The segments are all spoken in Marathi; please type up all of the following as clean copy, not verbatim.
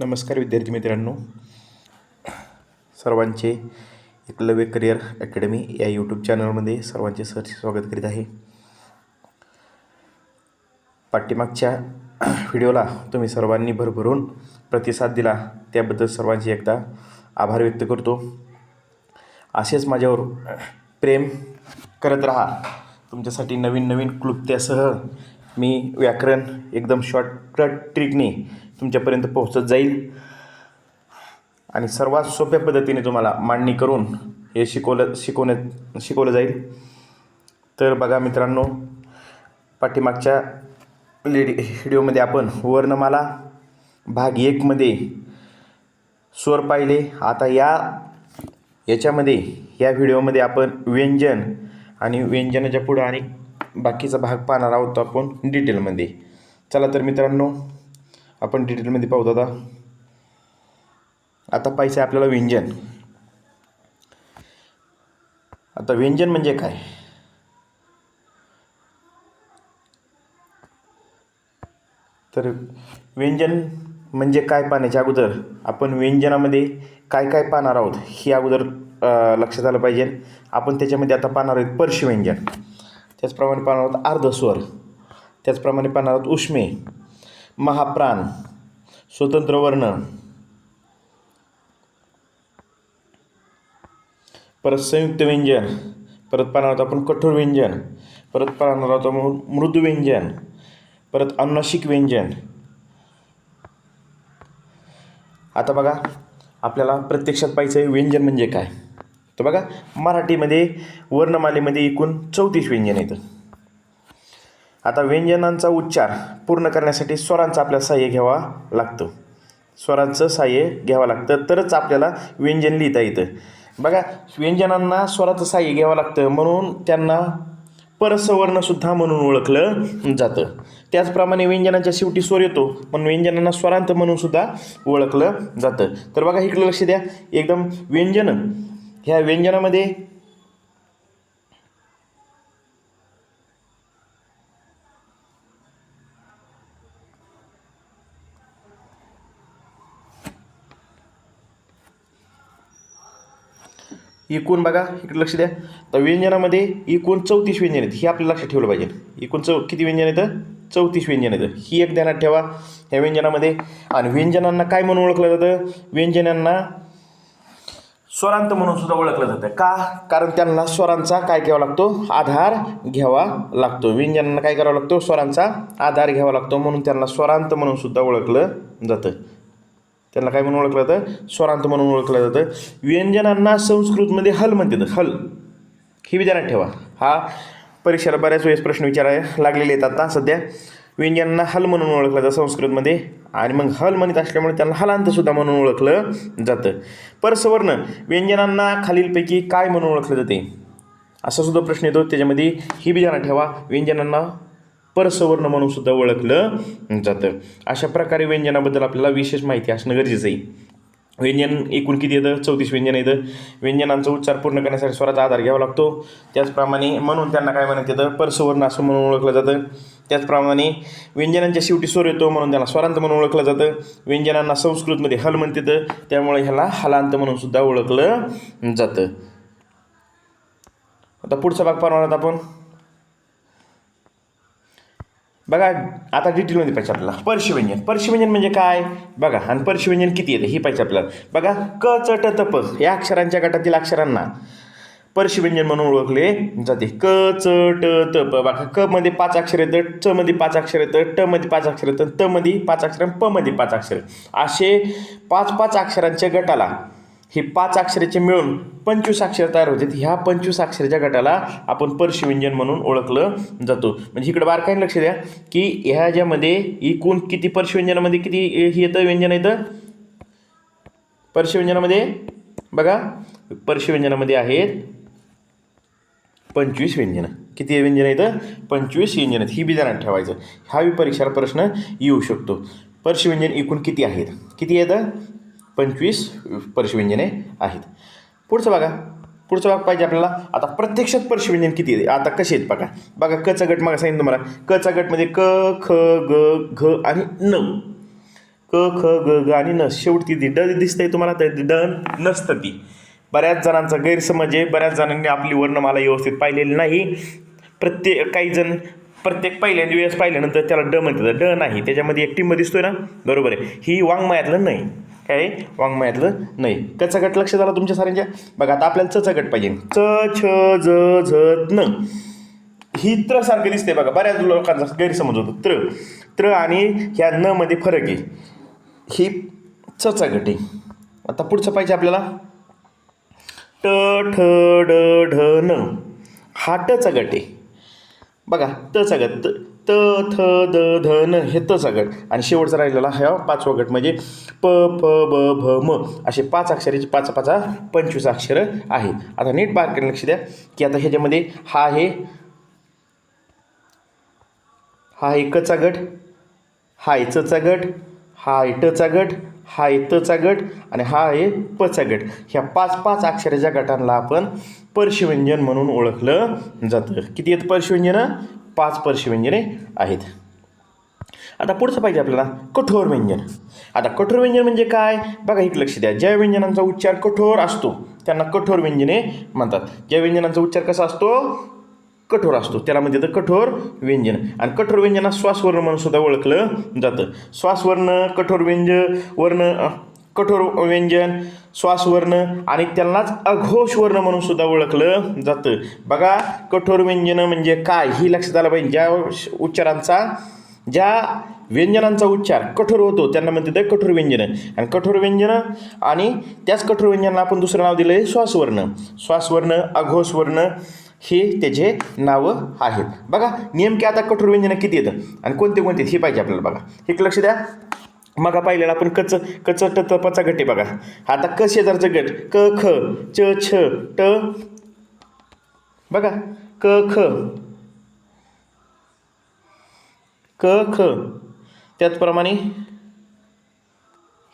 नमस्कार विद्यार्थी मित्रांनो, सर्वांचे एकलव्य करिअर अकॅडमी या यूट्यूब चॅनलमध्ये सर्वांचे सहर्ष स्वागत करीत आहे. पाठीमागच्या व्हिडिओला तुम्ही सर्वांनी भरभरून प्रतिसाद दिला त्याबद्दल सर्वांचे एकदा आभार व्यक्त करतो. असेच माझ्यावर प्रेम करत राहा. तुमच्यासाठी नवीन नवीन क्लुप्त्यासह मी व्याकरण एकदम शॉर्टकट ट्रिकने तुमच्यापर्यंत पोहोचत जाईल आणि सर्वात सोप्या पद्धतीने तुम्हाला मांडणी करून हे शिकवलं जाईल. तर बघा मित्रांनो, पाठीमागच्या व्हिडिओमध्ये आपण वर्णमाला भाग 1 मध्ये स्वर पाहिले. आता याच्यामध्ये या व्हिडिओमध्ये आपण व्यंजन आणि व्यंजनाच्या पुढं आणि बाकीचा भाग पाहणार आहोत आपण डिटेलमध्ये. चला तर मित्रांनो, आपण डिटेलमध्ये पाहू. आता पाहिजे आपल्याला व्यंजन. आता व्यंजन म्हणजे काय? तर व्यंजन म्हणजे काय पाहण्याच्या अगोदर आपण व्यंजनामध्ये काय काय पाहणार आहोत हे अगोदर लक्षात आलं पाहिजे. आपण त्याच्यामध्ये आता पाहणार आहोत पर्श व्यंजन, त्याचप्रमाणे पाहणार आहोत अर्धस्वर, त्याचप्रमाणे पाहणार आहोत उष्मे, महाप्राण, स्वतंत्र वर्ण, परत संयुक्त व्यंजन, परत पाहणार आहोत आपण कठोर व्यंजन, परत पाहणार आहोत आपण मृदू व्यंजन, परत अनुनासिक व्यंजन. आता बघा, आपल्याला प्रत्यक्षात पाहायचं आहे व्यंजन म्हणजे काय. तर बघा, मराठीमध्ये वर्णमालेमध्ये एकूण 34 व्यंजन आहेत. आता व्यंजनांचा उच्चार पूर्ण करण्यासाठी स्वरांचं आपल्याला सहाय्य घ्यावा लागतं. स्वरांचं सहाय्य घ्यावं लागतं तरच आपल्याला व्यंजन लिहिता येतं. बघा, व्यंजनांना स्वराचं सहाय्य घ्यावं लागतं म्हणून त्यांना परसवर्णसुद्धा म्हणून ओळखलं जातं. त्याचप्रमाणे व्यंजनाच्या शेवटी स्वर येतो म्हणून व्यंजनांना स्वरांत म्हणून सुद्धा ओळखलं जातं. तर बघा, इकडे लक्ष द्या. एकदम व्यंजन, ह्या व्यंजनामध्ये एकूण बघा, इकडे लक्ष द्या. तर व्यंजनामध्ये एकूण 34 व्यंजन आहेत हे आपल्याला लक्षात ठेवलं पाहिजे. एकूण किती व्यंजन आहेत? 34 व्यंजन आहेत. ही एक ध्यानात ठेवा ह्या व्यंजनामध्ये. आणि व्यंजनांना काय म्हणून ओळखलं जातं? व्यंजनांना स्वरांत म्हणून सुद्धा ओळखलं जातं. का? कारण त्यांना स्वरांचा काय घ्यावा लागतो? आधार घ्यावा लागतो. व्यंजनांना काय करावं लागतो? स्वरांचा आधार घ्यावा लागतो म्हणून त्यांना स्वरांत म्हणून सुद्धा ओळखलं जातं. त्यांना काय म्हणून ओळखलं जातं? स्वरांत म्हणून ओळखलं जातं. व्यंजनांना संस्कृतमध्ये हल म्हणतात. हल ही विचारात ठेवा. हा परीक्षेला बऱ्याच वेळेस प्रश्न विचारायला लागलेले आहेत. आता सध्या व्यंजनांना हल म्हणून ओळखलं जातं संस्कृतमध्ये, आणि मग हल म्हणत असल्यामुळे त्यांना हलांतसुद्धा म्हणून ओळखलं जातं. परसवर्ण व्यंजनांना खालीलपैकी काय म्हणून ओळखलं जाते असा सुद्धा प्रश्न येतो. त्याच्यामध्ये ही विचारात ठेवा, व्यंजनांना परसवर्ण म्हणून सुद्धा ओळखलं जातं. अशा प्रकारे व्यंजनाबद्दल आपल्याला विशेष माहिती असणं गरजेचं आहे. व्यंजन एकूण किती येतं? 34 व्यंजन येतं. व्यंजनांचा उच्चार पूर्ण करण्यासाठी स्वराचा आधार घ्यावा लागतो. त्याचप्रमाणे म्हणून त्यांना काय म्हणत येतं? परसवर्ण असं म्हणून ओळखलं जातं. त्याचप्रमाणे व्यंजनांच्या शेवटी स्वर येतो म्हणून त्यांना स्वरांत म्हणून ओळखलं जातं. व्यंजनांना संस्कृतमध्ये हल म्हणतात त्यामुळे ह्याला हलांत म्हणून सुद्धा ओळखलं जातं. आता पुढचा भाग पाहणार आहोत आपण. बघा, आता डिटेलमध्ये पाहिजे आपल्याला पर्शव्यंजन. पर्शव्यंजन म्हणजे काय बघा, आणि पर्शव्यंजन किती येतं हे पाहिजे आपल्याला. बघा, क च ट त प या अक्षरांच्या गटातील अक्षरांना पर्शव्यंजन म्हणून ओळखले जाते. क च ट त प. बघा, क मध्ये 5 अक्षर येतं, च मध्ये 5 अक्षर येतं, ट मध्ये 5 अक्षर येतं, त मध्ये 5 अक्षर, प मध्ये 5 अक्षर. असे 5-5 अक्षरांच्या गटाला हे 5 अक्षराचे मिळून 25 अक्षर तयार होते. ह्या 25 अक्षराच्या गटाला आपण पर्शव्यंजन म्हणून ओळखलं जातो. म्हणजे इकडे बारकाईने लक्ष द्या की ह्या ज्यामध्ये एकूण किती पर्शव्यंजनामध्ये किती हे येतं व्यंजन येतं पर्शव्यंजनामध्ये. बघा, पर्शव्यंजनामध्ये आहेत 25 व्यंजनं. किती व्यंजन येतं? 25 व्यंजन आहेत. ही बी ध्यानात ठेवायचं. हा बी परीक्षेला प्रश्न येऊ शकतो. पर्शव्यंजन एकूण किती आहेत? किती येतं? 25 पर्शव्यंजने आहेत. पुढचं बघा, पुढचा भाग पाहिजे आपल्याला. आता प्रत्यक्षात पर्शव्यंजन किती आहे आता कसे आहेत बघा. बघा, कचा गट मग सांगितलं तुम्हाला. कचा गटमध्ये क ख ग घ आणि न. क ख ग ग आणि न शेवटी ती ड दिसतंय तुम्हाला, तर ड नसतं ती. बऱ्याच जणांचा गैरसमज आहे, बऱ्याच जणांनी आपली वर्णमाला व्यवस्थित पाहिलेली नाही. काही जण प्रत्येक पहिल्यांदा वेळेस पाहिल्यानंतर त्याला ड म्हणतात, ड नाही, त्याच्यामध्ये एक टिंब दिसतोय ना, बरोबर आहे. ही वाङ्मयातलं नाही, काय वाङ्मयातलं नाही. कचा गट लक्षात आला तुमच्या साऱ्यांच्या. बघा आता आपल्याला चचा गट पाहिजे. च छ ज झ न ही त्र सारखं दिसते बघा, बऱ्याच लोकांचा गैरसमज होतो. त्र आणि ह्या न मध्ये फरक आहे. ही चचा गट आहे. आता पुढचं पाहिजे आपल्याला ट ठ ड ढ न, हा टचा गट आहे बघा, टचा गट त थ द ध न हे तचा गट. आणि शेवटचा राहिलेला हा 5वा गट म्हणजे प फ ब भ म असे 5 अक्षराचे 5 अक्षरं आहेत. आता नीट बारकाईने लक्ष द्या की आता ह्याच्यामध्ये हा आहे कचा गट, हा आहे चचा गट, हा आहे टचा गट, हा आहे तचा गट आणि हा आहे पचा गट. ह्या 5 अक्षराच्या गटांना आपण पर्शव्यंजन म्हणून ओळखलं जातं. किती आहेत पर्शव्यंजनं? 5 पर्शव्यंजने आहेत. आता पुढचं पाहिजे आपल्याला कठोर व्यंजन. आता कठोर व्यंजन म्हणजे काय बघा, इकडे लक्ष द्या. ज्या व्यंजनांचा उच्चार कठोर असतो त्यांना कठोर व्यंजने म्हणतात. ज्या व्यंजनांचा उच्चार कसा असतो? कठोर असतो, त्याला म्हणजे कठोर व्यंजन. आणि कठोर व्यंजना श्वासवर्ण म्हणून सुद्धा ओळखलं जातं. श्वासवर्ण, कठोर व्यंजन, श्वासवर्ण आणि त्यांनाच अघोष वर्ण म्हणून सुद्धा ओळखलं जातं. बघा कठोर व्यंजन म्हणजे काय ही लक्षात आलं पाहिजे. ज्या व्यंजनांचा उच्चार कठोर होतो त्यांना म्हणते कठोर व्यंजन. आणि कठोर व्यंजन आणि त्याच कठोर व्यंजनाला आपण दुसरं नाव दिलं आहे श्वासवर्ण, अघोष वर्ण हे त्याचे नावं आहेत. बघा नेमके आता कठोर व्यंजन किती येतं आणि कोणते कोणते हे पाहिजे आपल्याला. बघा हे लक्ष द्या. मग पाहिलेलं आपण कच ट पचा गट आहे बघा. आता क शेजारचं गट क ख च छ ट बघा, क ख त्याचप्रमाणे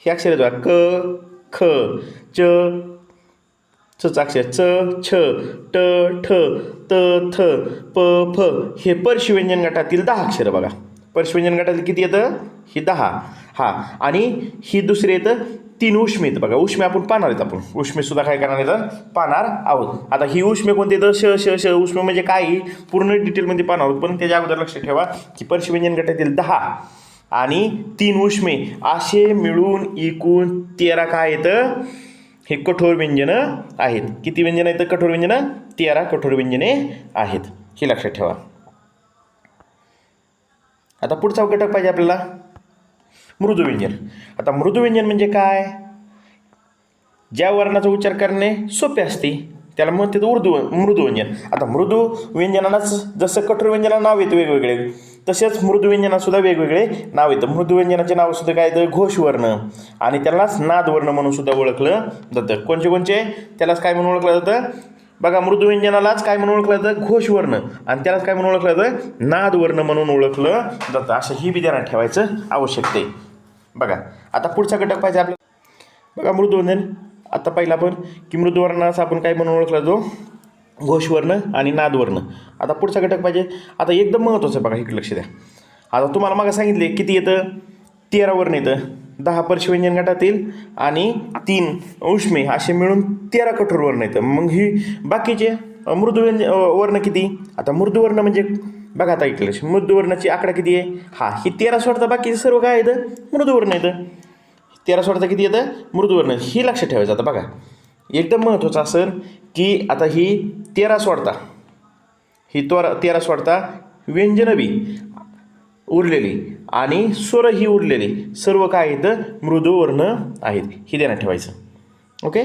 हे अक्षर बघा क ख च अक्षर च छ ट ठ त थ प फ हे पर्शव्यंजन गटातील 10 अक्षरं बघा. पर्शव्यंजन गटातील किती येतं? ही 10. हा आणि ही दुसरी येतं 3 उष्मे येतं बघा. उष्मे आपण पाहणार आहेत. आपण उष्मे सुद्धा काय करणार येतं? पाहणार आहोत. आता ही उष्मे कोणते येतं? श उष्मे म्हणजे काय पूर्ण डिटेलमध्ये पाहणार आहोत. पण त्याच्या अगोदर लक्ष ठेवा की पर्शव्यंजन गटातील 10 आणि 3 उष्मे असे मिळून एकूण 13 काय येतं? हे कठोर व्यंजनं आहेत. किती व्यंजनं आहेत कठोर व्यंजनं? 13 कठोर व्यंजने आहेत. हे लक्षात ठेवा. आता पुढचा घटक पाहिजे आपल्याला मृदुव्यंजन. आता मृदुव्यंजन म्हणजे काय? ज्या वर्णाचा उच्चार करणे सोपे असते त्याला म्हणते मृदुव्यंजन. आता मृदू व्यंजनालाच जसं कठोर व्यंजनाला नाव येतं वेगवेगळे, तसेच मृदुव्यंजनाला सुद्धा वेगवेगळे नाव येतं. मृदुव्यंजनाचे नाव सुद्धा काय येतं? घोषवर्ण आणि त्यालाच नादवर्ण म्हणून सुद्धा ओळखलं जातं. कोणचे त्यालाच काय म्हणून ओळखलं जातं? बघा मृदुव्यंजनालाच काय म्हणून ओळखलं जातं? घोषवर्ण आणि त्यालाच काय म्हणून ओळखलं जातं? नादवर्ण म्हणून ओळखलं जातं. असं ही बी ध्यानात ठेवायचं आवश्यकता आहे. बघा आता पुढचा घटक पाहिजे आपल्याला. बघा मृदुव्यंजन. आता पहिला आपण की मृदुवर्णाचा आपण काय म्हणून ओळखला जातो? घोषवर्ण आणि नादवर्ण. आता पुढचा घटक पाहिजे. आता एकदम महत्त्वाचं बघा, इकडे लक्ष द्या. आता तुम्हाला मागं सांगितले किती येतं? 13 वर्ण येतं. 10 पर्शव्यंजन गटातील आणि 3 उष्मे असे मिळून 13 कठोर वर्ण येतं. मग ही बाकीचे मृदुव्यंजन वर्ण किती? आता मृदुवर्ण म्हणजे बघा आता इकडे मृदुवर्णाची आकडा किती आहे? हा ही 13 सोडता बाकीचे सर्व काय येतं? मृदुवर्ण येतं. 13 सोडता किती येतं? मृदुवर्ण. ही लक्षात ठेवायचं. आता बघा एकदम महत्त्वाचं असेल की आता ही 13 सोडता व्यंजन बी उरलेली आणि स्वर ही उरलेली सर्व काय येतं? मृदुवर्ण आहेत. ही ध्यानात ठेवायचं. ओके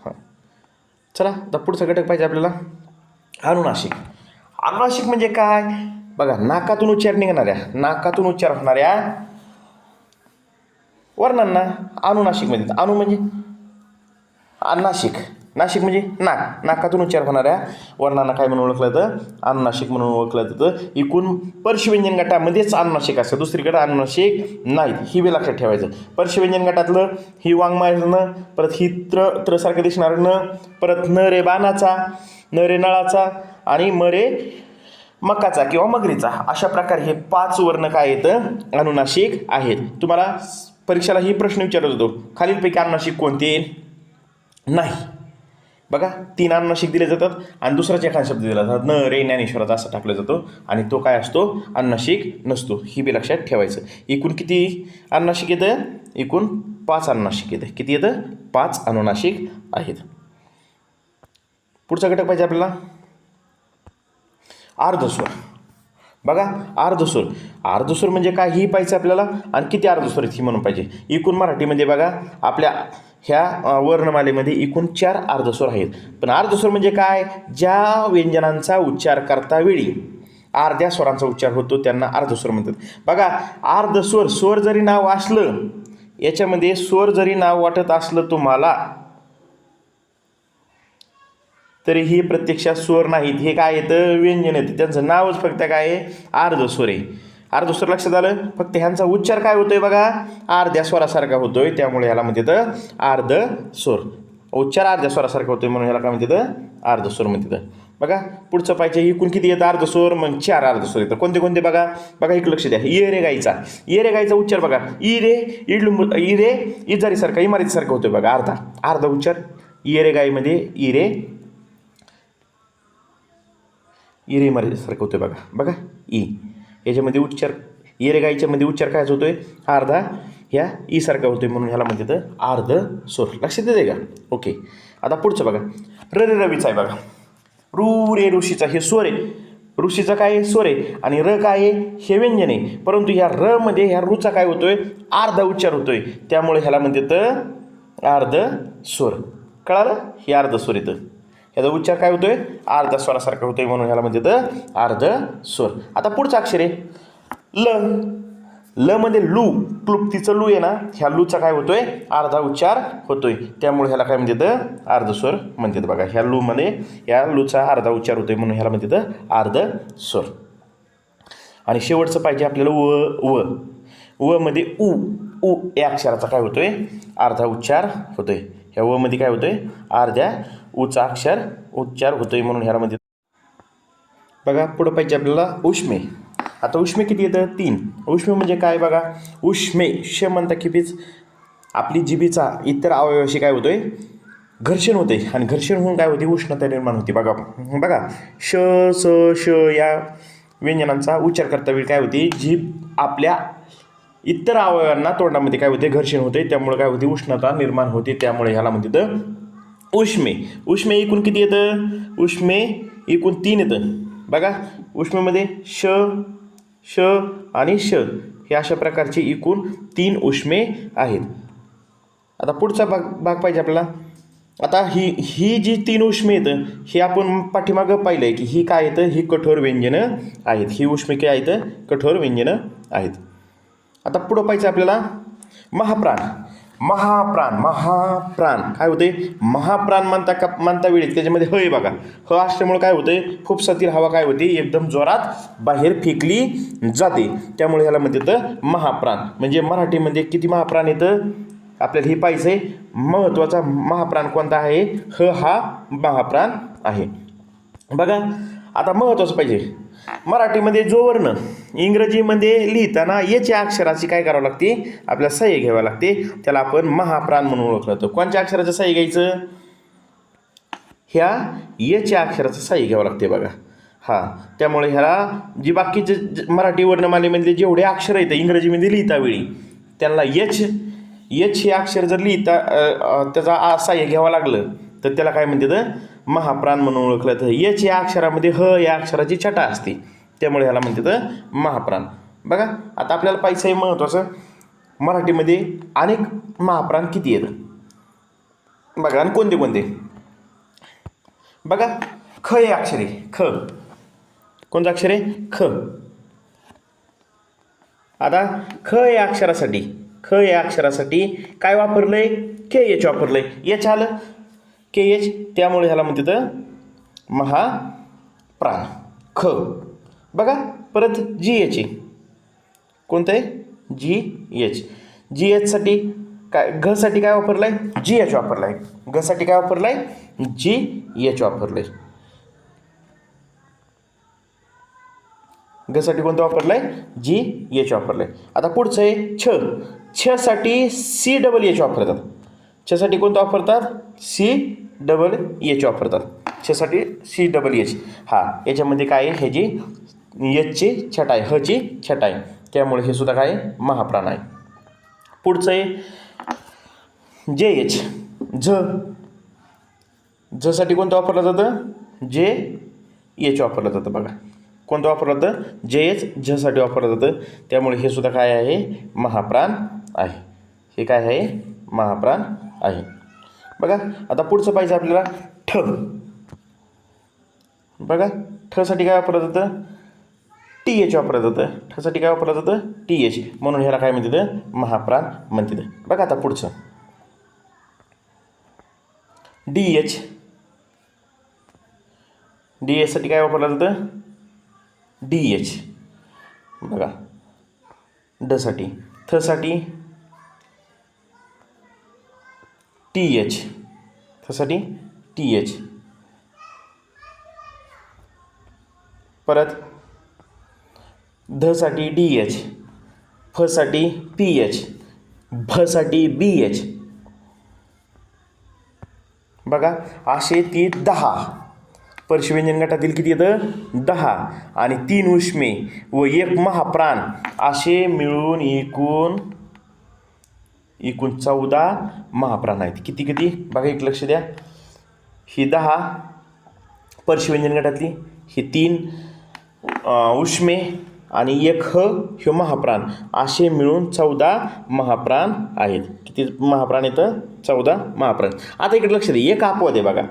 हां चला आता पुढचा घटक पाहिजे आपल्याला अनुनासिक. अनुनासिक म्हणजे काय? बघा नाकातून उच्चार होणाऱ्या वर्णांना अनुनासिक म्हणजे. अनु म्हणजे नासिक म्हणजे नाकातून उच्चार होणाऱ्या वर्णांना काय म्हणून ओळखलं जातं? अनुनासिक म्हणून ओळखलं जातं. एकूण पर्शव्यंजन गटामध्येच अनुनासिक असतं, दुसरीकडे अनुनासिक नाहीत. ही बी लक्षात ठेवायचं. पर्शव्यंजन गटातलं ही वाङ्मयाचं, परत ही त्र सारखं दिसणारं न, परत न रे बाणाचा, न रे नळाचा आणि म रे मकाचा किंवा मगरीचा, अशा प्रकारे हे 5 वर्ण काय येतं? अनुनासिक आहेत. तुम्हाला परीक्षेला ही प्रश्न विचारत होतो, खालीलपैकी अनुनासिक कोणते नाही. बघा 3 अनुनासिक दिले जातात आणि दुसराच एखादा शब्द दिला जातात, न रे ज्ञानेश्वराचा असं टाकला जातो आणि तो काय असतो, अनुनासिक नसतो. ही बी लक्षात ठेवायचं. एकूण किती अनुनासिक येतं, एकूण 5 अनुनासिक येतं. किती येतं, 5 अनुनासिक आहेत. पुढचा घटक पाहिजे आपल्याला अर्धस्वर. बघा अर्धस्वर म्हणजे काय ही पाहिजे आपल्याला आणि किती अर्धस्वर आहेत ही म्हणून पाहिजे. एकूण मराठीमध्ये बघा आपल्या ह्या वर्णमालेमध्ये एकूण 4 अर्धस्वर आहेत. पण अर्धस्वर म्हणजे काय, ज्या व्यंजनांचा उच्चार करता वेळी अर्ध्या स्वरांचा उच्चार होतो त्यांना अर्धस्वर म्हणतात. बघा अर्धस्वर, स्वर जरी नाव असलं याच्यामध्ये, स्वर जरी नाव वाटत असलं तुम्हाला तरी हे प्रत्यक्षात स्वर नाहीत, हे काय येतं, व्यंजन येतं. त्यांचं नावच फक्त काय आहे, अर्धस्वर आहे. अर्धस्वर लक्षात आलं. फक्त ह्यांचा उच्चार काय होतोय बघा, अर्ध्या स्वरासारखा होतोय, त्यामुळे ह्याला म्हणतात अर्धस्वर. उच्चार अर्ध्या स्वरासारखा होतोय म्हणून ह्याला काय म्हणतात, अर्धस्वर म्हणतात. बघा पुढचं पाहिजे, एकूण किती येतं अर्धस्वर, मग 4 अर्धस्वर येतं. कोणते कोणते बघा, एक लक्ष द्या. ये रे गायचा उच्चार बघा, ई रे इजारीसारखा इमारतीसारखा होतोय बघा, अर्धा उच्चार. ये रे गायमध्ये इरे इमारतीसारखं होतोय बघा ई याच्यामध्ये उच्चार, ये रे गायच्यामध्ये उच्चार काय होतोय, अर्धा ह्या ई सारखा होतोय म्हणून ह्याला म्हणतात अर्धस्वर. लक्षात येते का. ओके. आता पुढचं बघा, र रे रवीचा आहे बघा, रू रे ऋषीचा हे स्वर आहे, ऋषीचा काय आहे, स्वर आहे आणि र काय आहे, हे व्यंजन आहे. परंतु ह्या र मध्ये ह्या रूचा काय होतोय, अर्धा उच्चार होतोय, त्यामुळे ह्याला म्हणतात अर्धस्वर. कळालं, हे अर्धस्वर येतं. याचा उच्चार काय होतोय, अर्धा स्वरासारखा होतोय म्हणून ह्याला म्हणतात अर्धस्वर. आता पुढचं अक्षर आहे ल मध्ये लू, क्लुप्तीचं लू आहे ना, ह्या लूचा काय होतोय, अर्धा उच्चार होतोय, त्यामुळे ह्याला काय म्हणतात अर्धस्वर म्हणतात. बघा ह्या लू मध्ये या लूचा अर्धा उच्चार होतोय म्हणून ह्याला म्हणतात अर्धस्वर. आणि शेवटचं पाहिजे आपल्याला व मध्ये उ या अक्षराचा काय होतोय, अर्धा उच्चार होतोय. ह्या व मध्ये काय होतोय, अर्ध्या उचा अक्षर उच्चार होतोय म्हणून ह्याला म्हणतात. बघा पुढं पाहिजे आपल्याला उष्मे. आता उष्मे किती येतं, 3. उष्मे म्हणजे काय बघा, उष्मे श म्हणता कितीच आपली जिभेचा इतर अवयवाशी काय होतोय, घर्षण होते आणि घर्षण होऊन काय होते, उष्णता निर्माण होते. बघा श स श या व्यंजनांचा उच्चार करता वेळी काय होते, जीभ आपल्या इतर अवयवांना तोंडामध्ये काय होते, घर्षण होते, त्यामुळे काय होते, उष्णता निर्माण होते, त्यामुळे ह्याला म्हणतात उष्मे. एकूण किती येतं, उष्मे एकूण 3 येतं. बघा उष्मेमध्ये श आणि श हे अशा प्रकारचे एकूण 3 उष्मे आहेत. आता पुढचा भाग पाहिजे आपल्याला. आता ही जी 3 उष्मे येतं हे आपण पाठीमागं पाहिलं आहे की ही काय येतं, ही कठोर व्यंजनं आहेत. ही उष्मे काय आहेत, कठोर व्यंजनं आहेत. आता पुढं पाहिजे आपल्याला महाप्राण काय होते, महाप्राण म्हणता वेळी त्याच्यामध्ये ह आहे बघा, ह असल्यामुळे काय होते, फुफ्सातील हवा काय होते, एकदम जोरात बाहेर फेकली जाते, त्यामुळे ह्याला म्हणतात महाप्राण. म्हणजे मराठीमध्ये किती महाप्राण येतं आपल्याला हे पाहिजे आहे. महत्त्वाचा महाप्राण कोणता आहे, ह हा महाप्राण आहे. बघा आता महत्त्वाचं पाहिजे मराठीमध्ये जो वर्ण इंग्रजीमध्ये लिहिताना याच्या अक्षराची काय करावं लागते, आपल्याला सही घ्यावं लागते, त्याला आपण महाप्राण म्हणून ओळखलं जातं. कोणत्या अक्षराचं सही घ्यायचं, ह्या याच्या अक्षराचं सही घ्यावं लागते बघा. त्यामुळे ह्याला जी बाकीचे मराठी वर्णमालेमधले जेवढे अक्षर आहेत इंग्रजीमध्ये लिहिता वेळी त्यांना एच हे अक्षर जर लिहिता त्याचा सहाय्य घ्यावं लागलं तर त्याला काय म्हणतात, महाप्राण म्हणून ओळखलं जातं. एच या अक्षरामध्ये ह या अक्षराची छटा असते, त्यामुळे ह्याला म्हणतात महाप्राण. बघा आता आपल्याला पाहिजे आहे महत्त्वाचं, मराठीमध्ये अनेक महाप्राण किती येतं बघा आणि कोणते. बघा ख हे अक्षर आहे, ख कोणतं अक्षर आहे, ख. आता ख या अक्षरासाठी काय वापरलंय, के एच वापरलंय. एच आलं के एच, त्यामुळे ह्याला म्हणतात महाप्राण ख. बघा परत जी एच कोणतं आहे, जी एचसाठी काय, घसाठी काय वापरलंय, जी एच वापरलाय. घसाठी काय वापरलाय, जी एच वापरलंय. घसाठी कोणतं वापरलंय, जी एच वापरलंय. आता पुढचं आहे छसाठी CHH वापरतात. छसाठी कोणतं वापरतात? CHH वापरतात. छसाठी CHH. हा, याच्यामध्ये काय आहे? ह्याची एचची छटा आहे, हची छटा आहे, त्यामुळे हे सुद्धा काय आहे? महाप्राण आहे. पुढचं आहे JH. झसाठी कोणतं वापरलं जातं? JH वापरलं जातं. बघा कोणतं वापरलं जातं? JH. झसाठी वापरलं जातं, त्यामुळे हे सुद्धा काय आहे? महाप्राण आहे. हे काय आहे? महाप्राण आहे. बघा आता पुढचं पाहिजे आपल्याला ठ. बघा ठसाठी काय वापरलं जातं? TH वापरलं जातं. ठसाठी काय वापरलं जातं? TH. म्हणून ह्याला काय म्हणतात? महाप्राण म्हणतात. बघा आता पुढचं DH. DH साठी काय वापरलं जातं? DH. बघा साठी. थसाठी TH. थसाठी TH. परत धसाठी DH. फसाठी PH. भसाठी BH. बघा असे ती 10 परशुव्यंजन गटातील किती येतं? 10 आणि 3 उष्मे व 1 महाप्राण असे मिळून एकूण 14 महाप्राण आहेत. किती? बघा एक लक्ष द्या. ही 10 परशुव्यंजन गटातली, ही 3 उष्मे आणि 1 हे महाप्राण असे मिळून 14 महाप्राण आहेत. किती महाप्राण येतं? 14 महाप्राण. आता इकडे लक्ष द्या, एक अपवाद आहे बघा.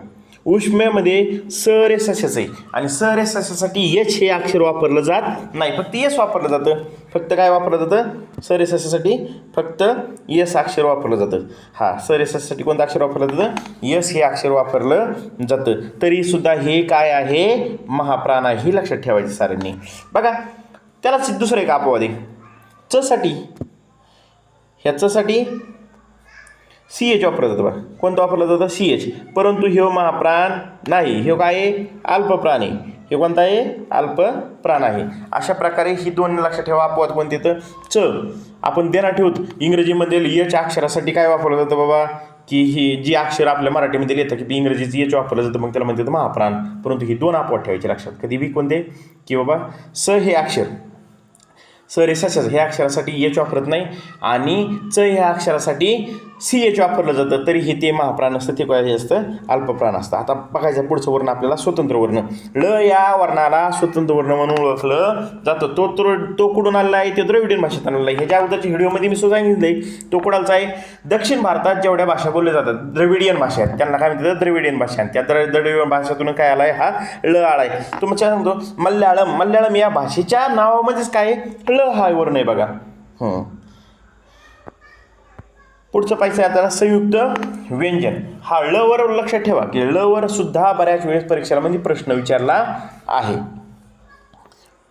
उष्म्यामध्ये स रे सशाचं आहे आणि स रे सशासाठी एच हे अक्षर वापरलं जात नाही, फक्त एस वापरलं जातं. फक्त काय वापरलं जातं? स रे सशासाठी फक्त एस अक्षर वापरलं जातं. हा, स रे सशासाठी कोणतं अक्षर वापरलं जातं? एस हे अक्षर वापरलं जातं. तरीसुद्धा हे काय आहे? महाप्राण आहे. हे लक्षात ठेवायचं साऱ्यांनी. बघा त्यालाच दुसरं एक अपवाद आहे. चसाठी, ह्या चसाठी CH वापरलं जातं. बघा कोणतं वापरलं जातं? CH. परंतु हे महाप्राण नाही, हे काय आहे? अल्पप्राण आहे. हे कोणतं आहे? अल्पप्राण आहे. अशा प्रकारे ही 2 लक्षात ठेवा. अपवाद कोणते? तर च आपण देणार ठेवत. इंग्रजीमध्ये एच अक्षरासाठी काय वापरलं जातं बाबा? की ही जी अक्षर आपल्या मराठीमध्ये येतं की इंग्रजीचं एच वापरलं जातं, मग त्याला म्हणतात महाप्राण. परंतु ही 2 अपवाद ठेवायचे लक्षात. कधी बी कोणते? की बाबा स हे अक्षर, स रे सशाचं हे अक्षरासाठी एच वापरत नाही आणि च ह्या अक्षरासाठी CH वापरलं जातं, तरी हे ते महाप्राण असतं, ते काय असतं? अल्पप्राण असतं. आता बघायचं पुढचं वर्ण आपल्याला स्वतंत्र वर्ण. ल या वर्णाला स्वतंत्र वर्ण म्हणून ओळखलं जातं. तो कुठून आलेला आहे? ते द्रविडियन भाषेत आलेला आहे. ह्याच्या अगोदरच्या व्हिडिओमध्ये मी सुद्धा सांगितलंय. तो कुणाचा आहे? दक्षिण भारतात जेवढ्या भाषा बोलल्या जातात द्रविडियन भाषा आहेत, त्यांना काय म्हणतात? द्रविडियन भाषा. त्या द्रविडियन भाषेतून काय आलाय? हा ळ आला आहे. तुम्हाला सांगतो मल्याळम या भाषेच्या नावामध्येच काय ल हा वर्ण आहे. बघा पुढचं पाहिजे आता संयुक्त व्यंजन. हा ळ वर लक्षात ठेवा की ळ वर सुद्धा बऱ्याच वेळेस परीक्षेमध्ये प्रश्न विचारला आहे.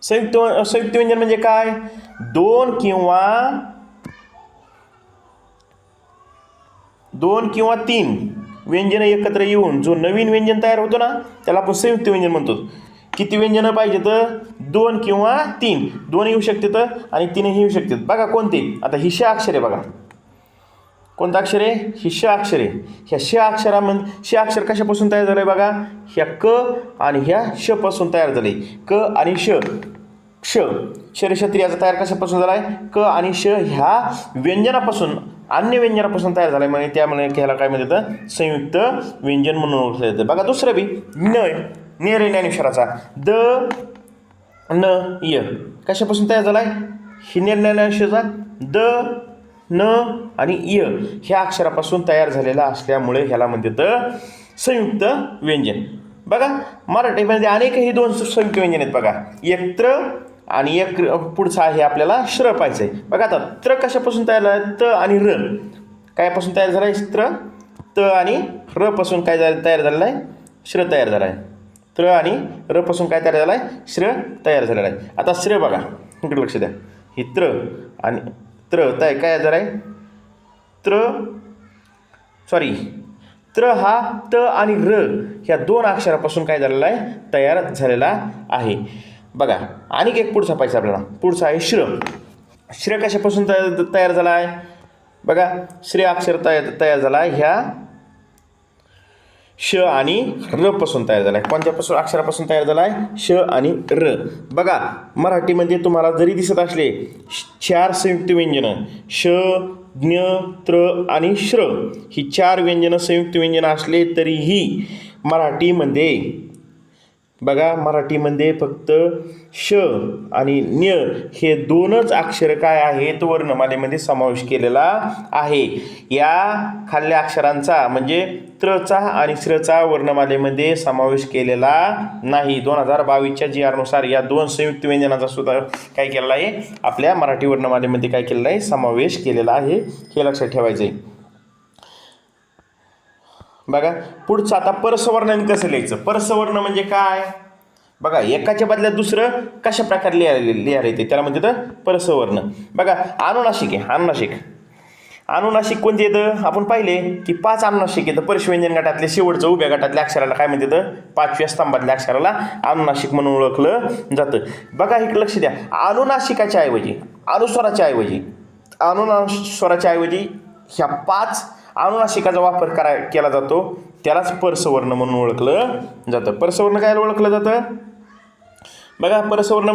संयुक्त व्यंजन म्हणजे काय? 2 किंवा 3 व्यंजन एकत्र येऊन जो नवीन व्यंजन तयार होतो ना, त्याला आपण संयुक्त व्यंजन म्हणतो. किती व्यंजनं पाहिजे? तर 2 किंवा 3. 2 येऊ शकतात आणि 3 येऊ शकतात. बघा कोणते? आता ही श अक्षर आहे. बघा कोणतं अक्षर आहे? ही श अक्षर आहे. ह्या श अक्षरामध्ये श अक्षर कशापासून तयार झालं आहे? बघा ह्या क आणि ह्या श पासून तयार झाले. क आणि श, शरीक्षत्रियाचा तयार कशापासून झाला आहे? क आणि श ह्या व्यंजनापासून, अन्य व्यंजनापासून तयार झाला आहे. म्हणजे त्यामुळे ह्याला काय म्हणतात? संयुक्त व्यंजन म्हणून ओळखलं जातं. बघा दुसरं बी न रे ज्ञानेश्वराचा द न य कशापासून तयार झाला आहे? ही ज्ञानेश्वराचा द न आणि य ह्या अक्षरापासून तयार झालेला असल्यामुळे ह्याला म्हणतात संयुक्त व्यंजन. बघा मराठीमध्ये अनेकही 2 संयुक्त व्यंजन आहेत. बघा एक त्र आणि एक पुढचा आहे आपल्याला श्र पाहिजे आहे. बघा आता त्र कशापासून तयार झाला? त आणि र कायपासून तयार झाला आहे? त्र. त आणि र पासून काय तयार झालेला आहे? श्र तयार झाला आहे. त्र आणि र पासून काय तयार झाला आहे? श्र तयार झालेला आहे. आता श्र बघा इकडे लक्ष द्या. ही त्र आणि त्र काय झालं आहे? त्र हा त आणि र ह्या 2 अक्षरापासून काय झालेला आहे? तयार झालेला आहे. बघा आणि एक पुढचा पाहिजे आपल्याला. पुढचा आहे श्र. श्र कशापासून तयार झाला आहे? बघा श्रेय अक्षर तयार झाला ह्या श आणि र पासून तयार झाला आहे. कोणत्यापासून अक्षरापासून तयार झाला आहे? श आणि र. बघा मराठीमध्ये तुम्हाला जरी दिसत असले 4 संयुक्त व्यंजनं श, ज्ञ, त्र आणि श्र ही 4 व्यंजनं संयुक्त व्यंजनं असले तरीही मराठीमध्ये बघा मराठीमध्ये फक्त श आणि न्य हे 2च अक्षर काय आहेत वर्णमालेमध्ये समावेश केलेला आहे. या खाल्ल्या अक्षरांचा म्हणजे त्रचा आणि श्रचा वर्णमालेमध्ये समावेश केलेला नाही. 2022च्या GR नुसार या 2 संयुक्त व्यंजनाचा सुद्धा काय केलेला आहे आपल्या मराठी वर्णमालेमध्ये काय केलेला आहे समावेश केलेला आहे. हे लक्षात ठेवायचं आहे. बघा पुढचं आता परसवर्णाने कसं लिहायचं. परसवर्ण म्हणजे काय बघा एकाच्या बदल्यात दुसरं कशा प्रकारे लिहायला येते त्याला म्हणतात परसवर्ण. बघा अनुनासिक आहे. अनुनासिक कोणते येतं आपण पाहिले की 5 अनुनासिक येतं. परशव्यंजन गटातले शेवटचं उभ्या गटातल्या अक्षराला काय म्हणतात 5व्या स्तंभातल्या अक्षराला अनुनासिक म्हणून ओळखलं जातं. बघा इकडे लक्ष द्या अनुनासिकाच्या ऐवजी अनुस्वाराच्या ऐवजी ह्या 5 अनुनासिकाचा वापर केला जातो त्यालाच परसवर्ण म्हणून ओळखलं जातं. परसवर्ण काय ओळखलं जातं बघा परसवर्ण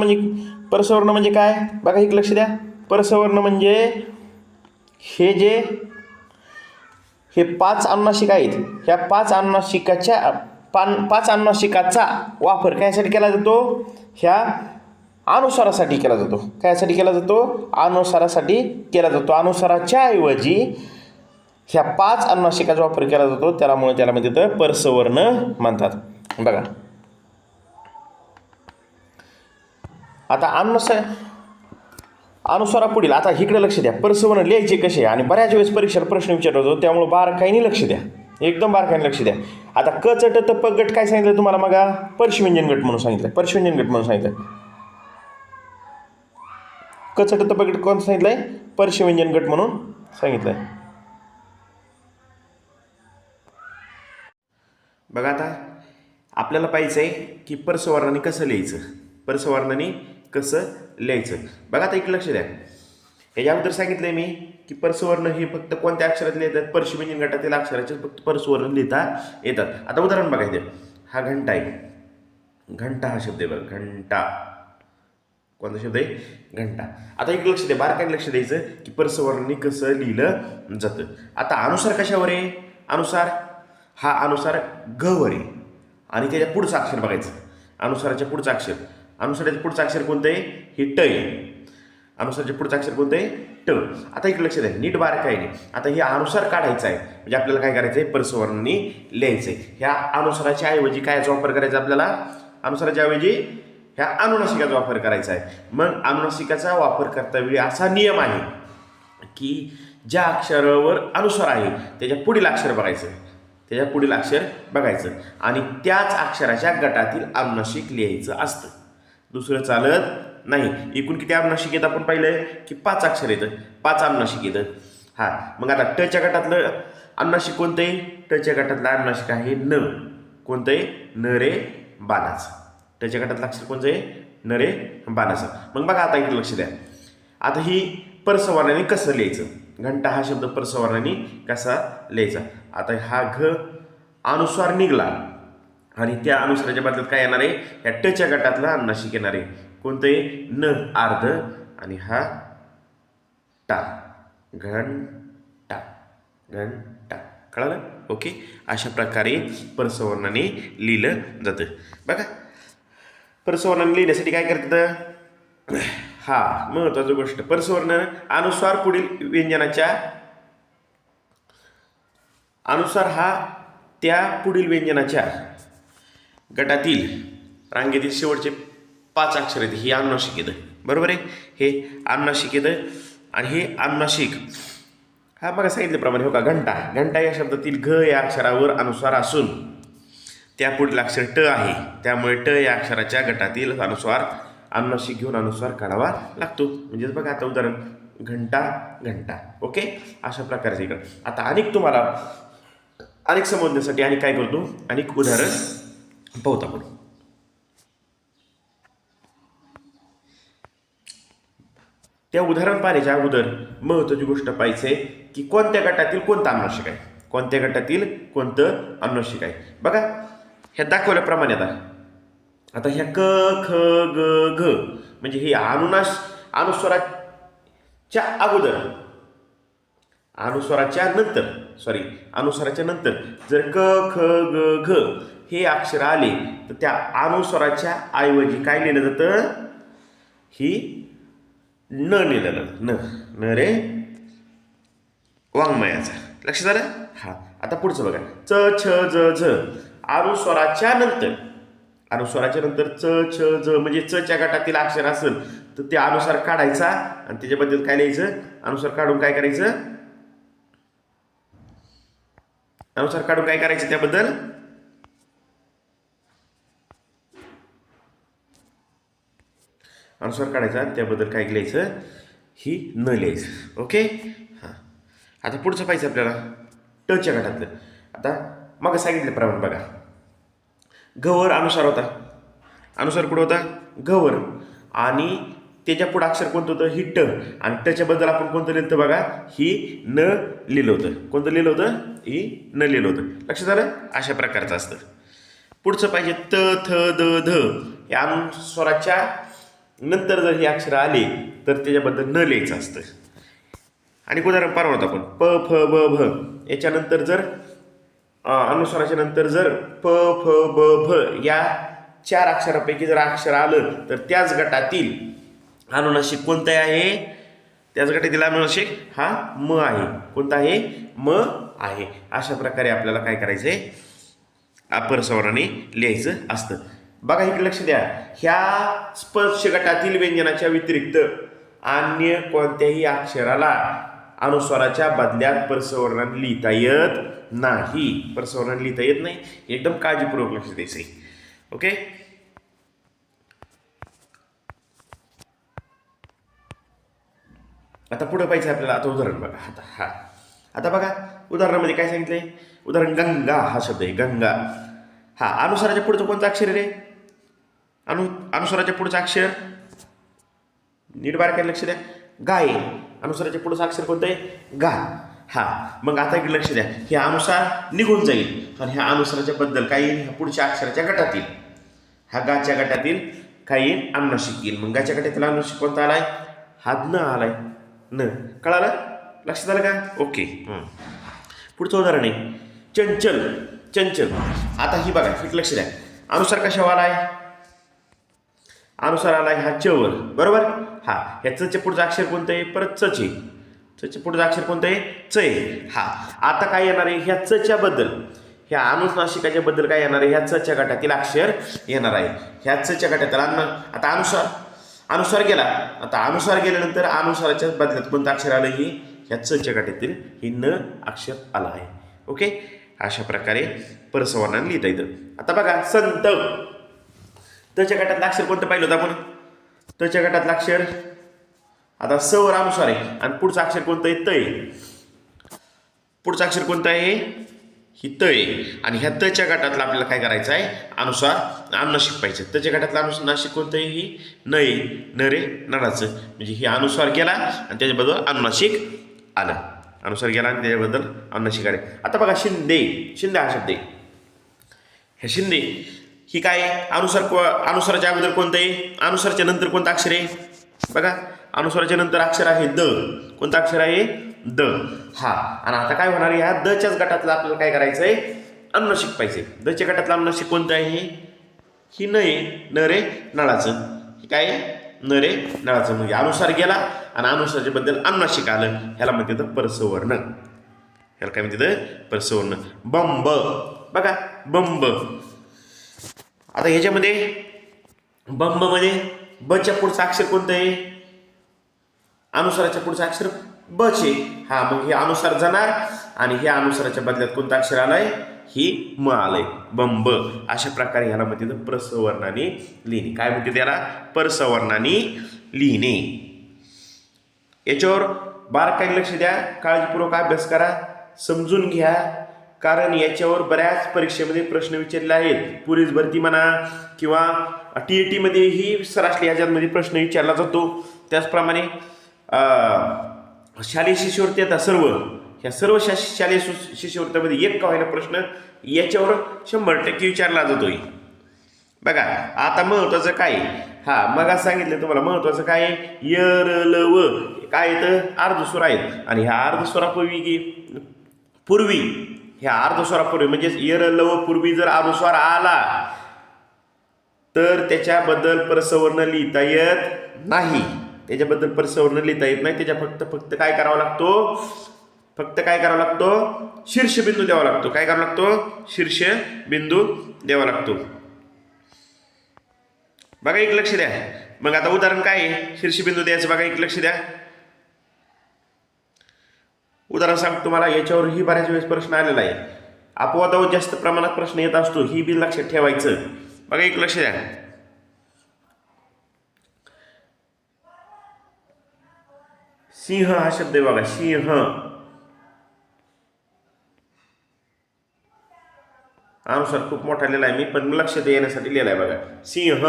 म्हणजे काय बघा इकडे लक्ष द्या. परसवर्ण म्हणजे हे 5 अनुनासिक आहेत. ह्या 5 अनुनासिकाचा वापर कायसाठी केला जातो ह्या अनुस्वारासाठी केला जातो. कायसाठी केला जातो अनुस्वारासाठी केला जातो. अनुस्वाराच्या ऐवजी ह्या 5 अनुनासिकाचा वापर केला जातो त्यामुळे त्याला म्हणतात परसवर्ण म्हणतात. बघा आता अनुस्वारा पुढील आता इकडे लक्ष द्या. परसवर्ण लिहायचे कसे आणि बऱ्याच वेळेस परीक्षेला प्रश्न विचारला जातो त्यामुळे बारकाईने लक्ष द्या. एकदम बारकाईने लक्ष द्या. आता क चट त प गट काय सांगितलं तुम्हाला मगा परशव्यंजन गट म्हणून सांगितलं. क चट त प गट कोण सांगितलंय परशव्यंजन गट म्हणून सांगितलंय. बघा आता आपल्याला पाहिजे आहे की परसवर्णाने कसं लिहायचं. बघा आता इकडे लक्ष द्या. याच्या अगोदर सांगितलंय मी की परसवर्ण हे फक्त कोणत्या अक्षरात लिहितात परशव्यंजन गटातील अक्षराचे फक्त परसवर्ण लिहिता येतात. आता उदाहरण बघायचं हा घंटा आहे. घंटा हा शब्द आहे बघा घंटा कोणता शब्द आहे घंटा. आता इकडे लक्ष द्या बारकाईने लक्ष द्यायचं की परसवर्णाने कसं लिहिलं जातं. आता अनुसार कशावर आहे अनुसार ग वर आहे आणि त्याच्या पुढचं अक्षर बघायचं. अनुसाराच्या पुढचं अक्षर कोणतं आहे हे ट आहे. अनुसाराच्या पुढचं अक्षर कोणतं आहे ट. आता इकडे लक्ष द्या नीट बारकाईने. आता हे अनुसार काढायचं आहे म्हणजे आपल्याला काय करायचं आहे परसवर्णाने लिहायचं आहे. ह्या अनुसाराच्या ऐवजी कायचा वापर करायचा आपल्याला अनुसाराच्या ऐवजी ह्या अनुनासिकाचा वापर करायचा आहे. मग अनुनासिकाचा वापर करतावेळी असा नियम आहे की ज्या अक्षरावर अनुस्वार आहे त्याच्या पुढील अक्षर बघायचं आणि त्याच अक्षराच्या गटातील अनुनासिक लिहायचं असतं. दुसरं चालत नाही. एकूण किती अनुनासिक येतं आपण पाहिलं की 5 अक्षर येतं 5 अनुनासिक येतं. मग आता टच्या गटातलं अनुनासिक कोणतं आहे टच्या गटातलं अनुनासिक आहे न. कोणतं आहे न रे बाणाचं. टच्या गटातलं अक्षर कोणतं आहे न रे बाणाचं. मग बघा आता इकडे लक्ष द्या. आता ही परसवर्णाने कसं लिहायचं. घंटा हा शब्द परसवर्णाने कसा लिहायचा. आता हा घ अनुस्वार निघाला आणि त्या अनुस्वाराच्या बदल्यात काय येणार आहे या टच्या गटातला अनुनासिक येणार आहे. कोणतं आहे न अर्ध आणि हा टा घंटा. कळालं ओके. अशा प्रकारे परसवर्णाने लिहिलं जातं. बघा परसवर्णाने लिहिण्यासाठी काय करतात महत्वाची गोष्ट परसवर्ण अनुस्वार पुढील व्यंजनाच्या अनुसार त्या पुढील व्यंजनाच्या गटातील रांगेतील शेवटचे 5 अक्षर आहेत ही अनुनासिक येतं. बरोबर आहे. हे अनुनासिक येतं आणि हे अनुनासिक बघा सांगितल्याप्रमाणे हो का घंटा या शब्दातील घ या अक्षरावर अनुस्वार असून त्या पुढील अक्षर ट आहे त्यामुळे ट या अक्षराच्या गटातील अनुनासिक घेऊन अनुस्वार काढावा लागतो. म्हणजेच बघा आता उदाहरण घंटा ओके. अशा प्रकारचे इकडं आता अनेक समजण्यासाठी आणि काय करतो अनेक उदाहरण पाहतो आपण. त्या उदाहरण पाहण्याच्या अगोदर महत्त्वाची गोष्ट पाहिजे की कोणत्या गटातील कोणतं अनुनासिक आहे, कोणत्या गटातील कोणतं अनुनासिक आहे. बघा ह्या दाखवल्याप्रमाणे आता ह्या क ख ग घ म्हणजे हे अनुस्वाराच्या अगोदर, अनुस्वाराच्या नंतर जर क ख ग घ हे अक्षर आले तर त्या अनुस्वाराच्या ऐवजी काय लिहिलं जातं, ही न लिहिलेलं न रे वाङ्मयाचा. लक्षात आलं. हा आता पुढचं बघा च छ ज झ अनुस्वाराच्या नंतर च छ ज म्हणजे च च्या गटातील अक्षर असेल तर ते अनुस्वार काढायचा आणि त्याच्याबद्दल काय लिहायचं, अनुस्वार काढून काय करायचं, त्याबद्दल अनुस्वार काढायचा, त्याबद्दल काय लिहायचं, ही न लिहायचं. ओके. हां आता पुढचं पाहिजे आपल्याला टच्या गटातलं. आता मग सांगितल्याप्रमाणे बघा घवर अनुस्वार होता, अनुस्वार कुठं होता, घवर, आणि त्याच्या पुढं अक्षर कोणतं होतं, ही ट, आणि टच्याबद्दल आपण कोणतं लिहिलं बघा, ही न लिहिलं होतं. कोणतं लिहिलं होतं, ही न लिहिलं होतं. लक्षात आलं. अशा प्रकारचं असतं. पुढचं पाहिजे त थ द ध या अनुस्वाराच्या नंतर जर हे अक्षर आले तर त्याच्याबद्दल न लिहायचं असतं. आणि उदाहरण पाहणार होतं आपण प फ ब भ याच्यानंतर जर अनुस्वाराच्या नंतर जर प फ ब भ या 4 अक्षरापैकी जर अक्षर आलं तर त्याच गटातील अनुनासिक कोणतं आहे, त्याच गटातील अनुनासिक हा म आहे. कोणता आहे, म आहे. अशा प्रकारे आपल्याला काय करायचं आहे, अपरस्वराने लिहायचं असतं. बघा इकडे लक्ष द्या, ह्या स्पर्श गटातील व्यंजनाच्या व्यतिरिक्त अन्य कोणत्याही अक्षराला अनुस्वाराच्या बदल्यात परस्वराने लिहिता येत नाही. परस्वराने लिहिता येत नाही. एकदम काळजीपूर्वक लक्ष द्यायचं आहे. ओके. आता पुढे पाहिजे आपल्याला. आता उदाहरण बघा. आता बघा उदाहरणामध्ये काय सांगितलंय, उदाहरण गंगा हा शब्द आहे, गंगा. हा अनुस्वाराच्या पुढचं कोणतं अक्षर आहे रे, अनुस्वाराच्या पुढचं अक्षर नीट बारकाईने लक्ष द्या, गा आहे. अनुस्वाराच्या पुढचं अक्षर कोणतं आहे, गा. हा मग आता इकडे लक्ष द्या, हे अनुस्वार निघून जाईल आणि ह्या अनुस्वाराच्या बद्दल काय येईल, ह्या पुढच्या अक्षराच्या गटातील, ह्या गाच्या गटातील काय येईल, अनुनासिक येईल. मग गाच्या गटातील अनुनासिक कोणता आलाय, हा न आलाय, न. कळालं, लक्षात आलं का. ओके. पुढचं उदाहरण आहे चंचल. आता ही बघा, इकडे लक्ष द्या, अनुस्वार कशावर आलाय, अनुस्वार आलाय हा चवर, बरोबर. हा ह्या चच्या पुढचं अक्षर कोणतं आहे, परत चच आहे. चच्या पुढचं अक्षर कोणतं आहे, च आहे. हा आता काय येणार आहे, ह्या चच्या बद्दल, ह्या अनुनासिकाच्या बद्दल काय येणार आहे, ह्या चच्या गटातील अक्षर येणार आहे. ह्या चच्या गटातील आता अनुस्वार गेला. आता अनुस्वार गेल्यानंतर अनुस्वाराच्या बदल्यात कोणतं अक्षर आलं, ही ह्या चच्या गटातील ही न अक्षर आलं आहे. ओके. अशा प्रकारे परस्वराने लिहिता येतं. आता बघा संत, तच्या गटातलं अक्षर कोणतं पाहिलं होतं आपण, तच्या गटातलं अक्षर आता स वर अनुस्वार आहे आणि पुढचं अक्षर कोणतं आहे, तय. पुढचं अक्षर कोणतं आहे, ही तय. आणि ह्या तच्या गटातलं आपल्याला काय करायचं आहे, अनुनासिक पाहिजे. तच्या गटातलं अनुनासिक कोणतं आहे, ही नय, न रे नराचं. म्हणजे ही अनुस्वार गेला आणि त्याच्याबद्दल अनुनासिक आलं. अनुस्वार गेला आणि त्याच्याबद्दल अनुनासिक आले. आता बघा शिंदे हा शब्द आहे. हे शिंदे ही काय, अनुस्वाराच्या अगोदर कोणतं आहे, अनुस्वाराच्या नंतर कोणतं अक्षर आहे, बघा अनुस्वाराच्या नंतर अक्षर आहे द. कोणतं अक्षर आहे, द. हा आणि आता काय होणार, ह्या दच्याच गटातलं आपल्याला काय करायचं आहे, अनुनासिक पाहिजे. दच्या गटातलं अनुनासिक कोणतं आहे, ही न रे नळाचं. ही काय, न रे नळाचं. म्हणजे अनुस्वार गेला आणि अनुस्वाराच्या बद्दल अनुनासिक आलं, ह्याला म्हणते तर परसवर्ण. ह्याला काय म्हणते, परसवर्ण. बंब, बघा बंब. आता ह्याच्यामध्ये बंबमध्ये बच्या पुढचं अक्षर कोणतं आहे, अनुस्वाराच्या पुढचं अक्षर बचे. हा मग हे अनुस्वार जाणार आणि ह्या अनुस्वाराच्या बदल्यात कोणतं अक्षर आलंय, ही म आलंय, बंब. अशा प्रकारे ह्याला म्हणते परसवर्णाने लिहिणे. काय म्हणते त्याला, परसवर्णाने लिहिणे. याच्यावर बारकाईने लक्ष द्या, काळजीपूर्वक अभ्यास करा, समजून घ्या. कारण याच्यावर बऱ्याच परीक्षेमध्ये प्रश्न विचारले आहेत. पोलीस भरती म्हणा किंवा TET मध्येही सरासरी ह्याच्यामध्ये प्रश्न विचारला जातो. त्याचप्रमाणे शालेय शिष्यवृत्ती आता सर्व ह्या सर्व शालेय शिष्यवृत्तीमध्ये एक का होईना प्रश्न याच्यावर 100% विचारला जातोय. बघा आता महत्वाचं काय हा मग सांगितलं तुम्हाला महत्वाचं काय य र ल व काय येतं अर्धस्वर आहेत आणि ह्या अर्धस्वरापूर्वी ह्या अर्धस्वरापूर्वी म्हणजे य र ल व पूर्वी जर अनुस्वार आला तर त्याच्याबद्दल परसवर्ण लिहिता येत नाही. त्याच्याबद्दल परसवर्ण लिहिता येत नाही. त्याच्या फक्त काय करावं लागतो शीर्षबिंदू द्यावा लागतो. काय करावा लागतो शीर्षबिंदू द्यावा लागतो. बघा एक लक्ष द्या. मग आता उदाहरण काय आहे शीर्षबिंदू द्यायचं बघा एक लक्ष द्या. उदाहरण सांगतो तुम्हाला याच्यावर ही बऱ्याच वेळेस प्रश्न आलेला आहे. अपवादावर जास्त प्रमाणात प्रश्न येत असतो ही बी लक्षात ठेवायचं. बघा एक लक्ष द्या. सिंह हा शब्द आहे बघा सिंह अनुसार खूप मोठा लिहिला आहे मी पण लक्षात येण्यासाठी लिहिलाय बघा सिंह.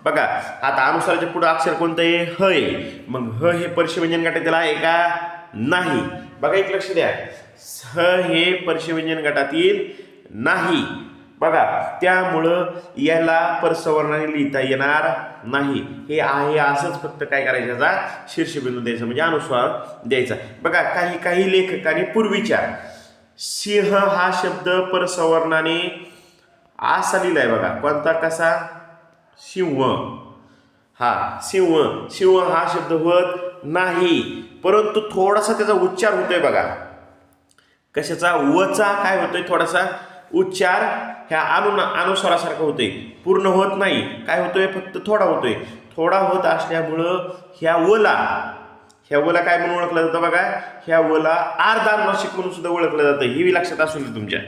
बघा आता अनुसाराच्या पुढे अक्षर कोणतं आहे ह आहे. मग ह हे परस्वव्यंजन गटातील आहे का नाही. बघा एक लक्ष द्या ह हे परस्वव्यंजन गटातील नाही. बघा त्यामुळं याला परसवर्णाने लिहिता येणार नाही. हे आहे असंच फक्त काय करायचं याचा शीर्षबिंदू द्यायचा म्हणजे अनुस्वार द्यायचा. बघा काही लेखकांनी पूर्वीच्या सिंह हा शब्द परसवर्णाने असा लिहिलाय बघा कोणता कसा सिंह. सिंह हा शब्द होत नाही परंतु थोडासा त्याचा उच्चार होतोय बघा. कशाचा वचा काय होतोय थोडासा उच्चार ह्या अनुस्वारासारखं होतोय. पूर्ण होत नाही काय होतोय फक्त थोडा होतोय. थोडा होत असल्यामुळं ह्या वला काय म्हणून ओळखलं जातं बघा. ह्या वला अर्धानुनासिक म्हणून सुद्धा ओळखलं जातं. ही लक्षात असून तुमच्या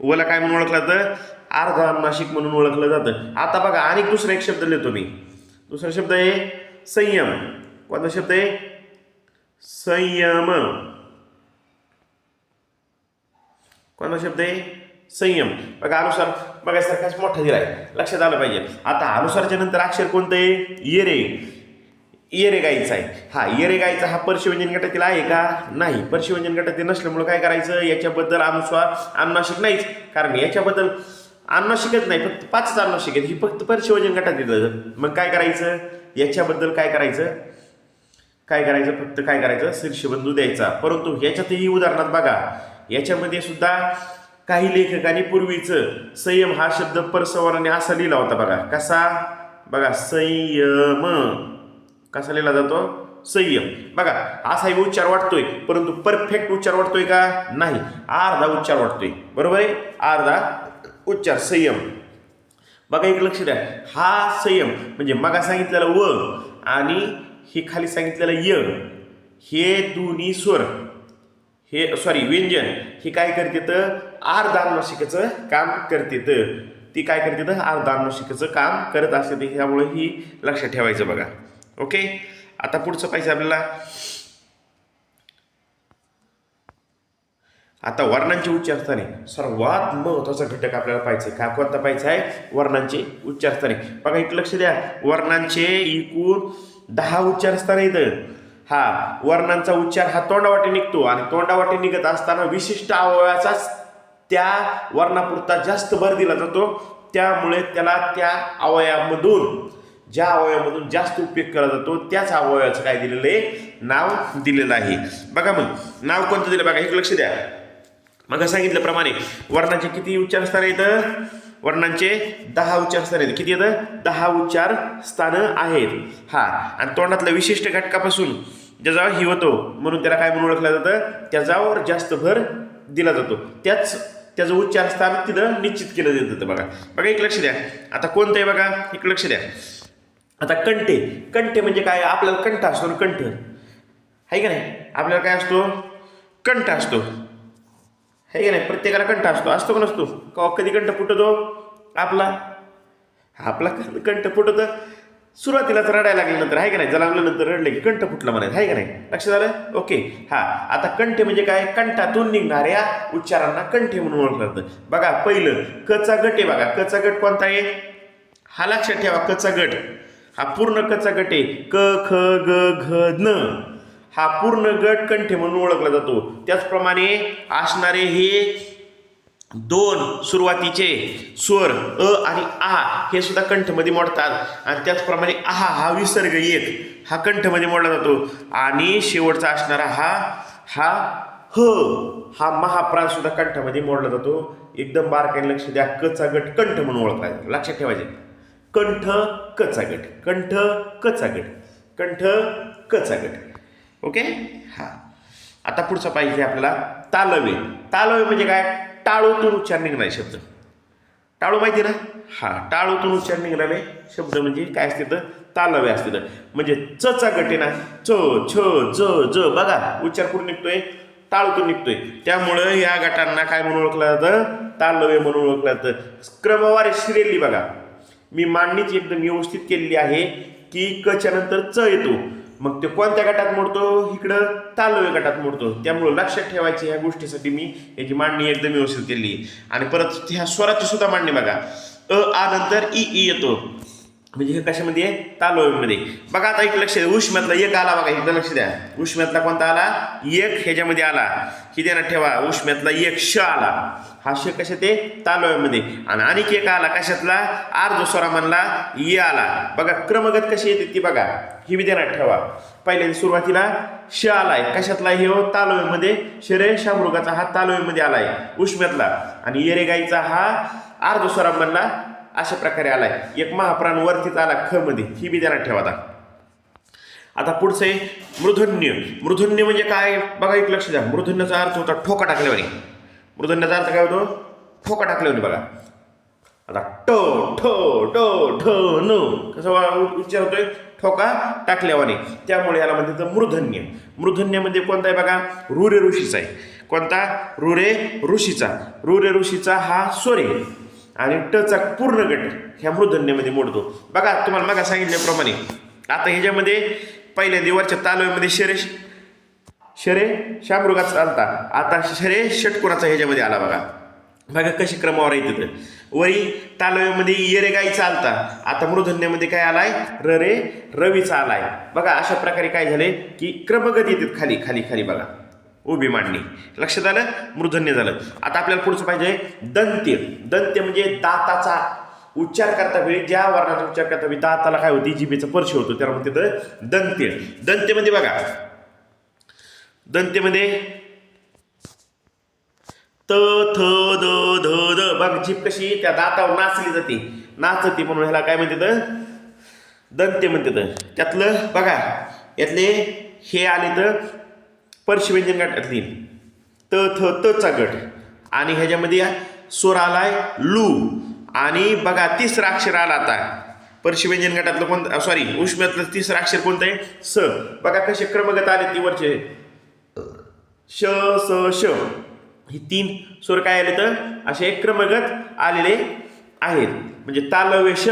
वला काय म्हणून ओळखलं जातं अर्धानुनासिक म्हणून ओळखलं जातं. आता बघा आणि दुसरा एक शब्द लिहितो मी. दुसरा शब्द आहे संयम. कोणता शब्द आहे संयम. कोणता शब्द आहे संयम. बघा अनुसार बघायसारखाच मोठा दिलाय लक्षात आलं पाहिजे. आता अनुसारच्या नंतर अक्षर कोणतं आहे येरे गायचा आहे. येरे गायचा हा परस्वव्यंजन गटातील आहे का नाही. परस्वव्यंजन गटातील नसल्यामुळे काय करायचं याच्याबद्दल अनुस्वार अनुनासिक नाहीच कारण याच्याबद्दल अनुनासिकच नाही फक्त 5च अनुनासिक आहेत. ही फक्त परस्वव्यंजन गटातील. मग काय करायचं याच्याबद्दल काय करायचं फक्त काय करायचं शीर्षबिंदू द्यायचा. परंतु याच्यातही उदाहरणात बघा याच्यामध्ये सुद्धा काही लेखकांनी पूर्वीचं संयम हा शब्द परसवर्णाने असा लिहिला होता बघा. कसा बघा संयम कसा लिहिला जातो संयम. बघा असाही उच्चार वाटतोय परंतु परफेक्ट उच्चार वाटतोय का नाही. अर्धा उच्चार वाटतोय बरोबर आहे अर्धा उच्चार संयम. बघा एक लक्ष द्या हा संयम म्हणजे मगा सांगितलेलं व आणि हे खाली सांगितलेलं य हे दोन्ही स्वर व्यंजन हे काय करते अर्धानुनासिकाचं काम करते. ती काय करते अर्धानुनासिकाचं काम करत असते. त्यामुळे ही लक्षात ठेवायचं बघा. ओके आता पुढचं पाहिजे आपल्याला. आता वर्णांचे उच्चारस्थाने सर्वात महत्वाचा घटक आपल्याला पाहिजे. का कोणता पाहिजे आहे वर्णांचे उच्चारस्थाने. बघा एक लक्ष द्या वर्णांचे एकूण 10 उच्चारस्थाने आहेत. वर्णांचा उच्चार हा तोंडावाटे निघतो आणि तोंडावाटे निघत असताना विशिष्ट अवयवाचा त्या वर्णापुरता जास्त भर दिला जातो. त्यामुळे त्याला त्या अवयवामधून ज्या अवयवामधून जास्त उपयोग केला जातो त्याच अवयवाचं काय दिलेलं आहे नाव दिलेलं आहे. बघा मग नाव कोणतं दिलं बघा एक लक्ष द्या. मग सांगितल्याप्रमाणे वर्णाचे किती उच्चारस्थान आहेत वर्णांचे 10 उच्चारस्थान आहेत. किती आहेत 10 उच्चार स्थानं आहेत. आणि तोंडातल्या विशिष्ट घटकापासून ज्याच्यावर ही होतो म्हणून त्याला काय म्हणून ओळखलं जातं त्याच्यावर जास्त भर दिला जातो. त्याचं उच्चार स्थान तिथं निश्चित केलं जातं. बघा एक लक्ष द्या. आता कोणतं आहे बघा एक लक्ष द्या. आता कंठे म्हणजे काय आपल्याला कंठ असतो ना कंठ आहे का नाही. आपल्याला काय असतो कंठ असतो आहे का नाही. प्रत्येकाला कंठ असतो का नसतो. कधी कंठ फुटतो आपला कंठ फुटत सुरुवातीलाच रडायला लागल्यानंतर आहे का नाही. जलावल्यानंतर रडले की कंठ फुटला म्हणायचं आहे का नाही. लक्षात आलं ओके. आता कंठ म्हणजे काय कंठातून निघणाऱ्या उच्चारांना कंठे म्हणून ओळखलं जातं. बघा पहिलं कचा गट आहे बघा. कचा गट कोणता आहे हा लक्षात ठेवा. कचा गट हा पूर्ण कचा गट आहे क ख ग घ न हा पूर्ण गट कंठ म्हणून ओळखला जातो. त्याचप्रमाणे असणारे हे दोन सुरुवातीचे स्वर अ आणि आ हे सुद्धा कंठमध्ये मोडतात आणि त्याचप्रमाणे आहा हा विसर्ग एक हा कंठमध्ये मोडला जातो आणि शेवटचा असणारा हा ह हा महाप्राण सुद्धा कंठामध्ये मोडला जातो. एकदम बारकाईने लक्ष द्या. कचा गट कंठ म्हणून ओळखला जातो. लक्षात ठेवायचे कंठ कचा गट, कंठ कचा गट, कंठ कचा गट. ओके. हा आता पुढचा पाहिजे आपल्याला तालव्य. तालव्य म्हणजे काय? टाळूतून उच्चार निघणारे शब्द. टाळू माहिती ना? हा टाळूतून उच्चार निघणारे शब्द म्हणजे काय असते तर तालव्य असते. म्हणजे चचा गट आहे ना, च छ ज ज बघा उच्चार कुठून निघतोय? टाळूतून निघतोय. त्यामुळं या गटांना काय म्हणून ओळखलं जातं? तालव्य म्हणून ओळखलं जातं. क्रमवारी श्रेणी बघा, मी मांडणीची एकदम व्यवस्थित केलेली आहे की कच्या नंतर च येतो, मग ते कोणत्या गटात मोडतो? इकडं तालव्य गटात मोडतो. त्यामुळं लक्षात ठेवायची ह्या गोष्टीसाठी मी याची मांडणी एकदम व्यवस्थित केली. आणि परत ह्या स्वराची सुद्धा मांडणी बघा, अ आ नंतर इ ई येतो, म्हणजे हे कशामध्ये आहे? तालव्यमध्ये. बघा आता एक लक्ष द्या, उष्म्यातला एक आला बघा, एकदा लक्ष द्या. उष्म्यातला कोणता आला? एक ह्याच्यामध्ये आला, ही ध्यानात ठेवा. उष्म्यातला एक श आला, हा श कशात आहे? तालव्यामध्ये. आणि आणखी एक आला कशातला? आर्ध स्वरामधला ये आला. बघा क्रमगत कशी येते ती बघा, ही बी ध्यानात ठेवा. पहिल्यांदा सुरुवातीला श आलाय, कशातला? हे हो तालव्यामध्ये. शरे शामृगाचा हा तालव्यामध्ये आलाय उष्म्यातला, आणि येरेगाईचा हा आर्ध स्वरामधला अशा प्रकारे आलाय. एक महाप्राण वरतीच आला ख मध्ये, ही बी ध्यानात ठेवा. आता पुढचं आहे मूर्धन्य. मूर्धन्य म्हणजे काय? बघा एक लक्ष द्या. मूर्धन्याचा अर्थ होता ठोका टाकल्यावर. मूर्धन्याचा अर्थ काय होतो? ठोका टाकल्यावर. बघा आता ट ठ ट ठ न कसं उच्चार होतोय? ठोका टाकल्यावाने. त्यामुळे याला म्हणतात मूर्धन्य. मूर्धन्यमध्ये कोणता आहे बघा? रुरे ऋषीचा आहे. कोणता? रुरे ऋषीचा. रुरे ऋषीचा हा स्वर आहे आणि टचा पूर्ण गट ह्या मूर्धन्यमध्ये मोडतो. बघा तुम्हाला मग सांगितल्याप्रमाणे आता ह्याच्यामध्ये पहिल्या देवाच्या तालव्यामध्ये शरे शामृगाचा चालता, आता शरे षटकोनाचा ह्याच्यामध्ये आला. बघा बघा कशी क्रमावर येते तर वरी तालव्यामध्ये येरेगाई चालता, आता मूर्धन्यामध्ये काय आलाय? र रे रवीचा आलाय. बघा अशा प्रकारे काय झाले की क्रमगत येतात खाली खाली खाली. बघा उभी मांडणी. लक्षात आलं? मूर्धन्य झालं. आता आपल्याला पुढचं पाहिजे दंत्य. दंत्य म्हणजे दाताचा उच्चार करता वेळी ज्या वर्णाचा उच्चार करता वेळी दाताला काय होती? जिभेचा स्पर्श होतो, त्याला म्हणतात दंत्य. दंत्यमध्ये बघा, दंत्यमध्ये त थ द ध द बघ जीभ कशी त्या दातावर नाचली जाते, नाचते, म्हणून ह्याला काय म्हणतात? दंत्य म्हणतात. त्यातलं बघा यातले हे आले तर परशिव्यंजन गटातली त थ तचा गट, आणि ह्याच्यामध्ये स्वर आलाय लू, आणि बघा तिसरा अक्षर आला आता परशिव्यंजन गटातलं कोणतं? सॉरी उष्म्यातलं तिसरं अक्षर कोणतं आहे? स. बघा कसे क्रमगत आले ती वरचे श स श, ही तीन स्वर काय आले तर असे क्रमगत आलेले आहेत. म्हणजे तालव्य श,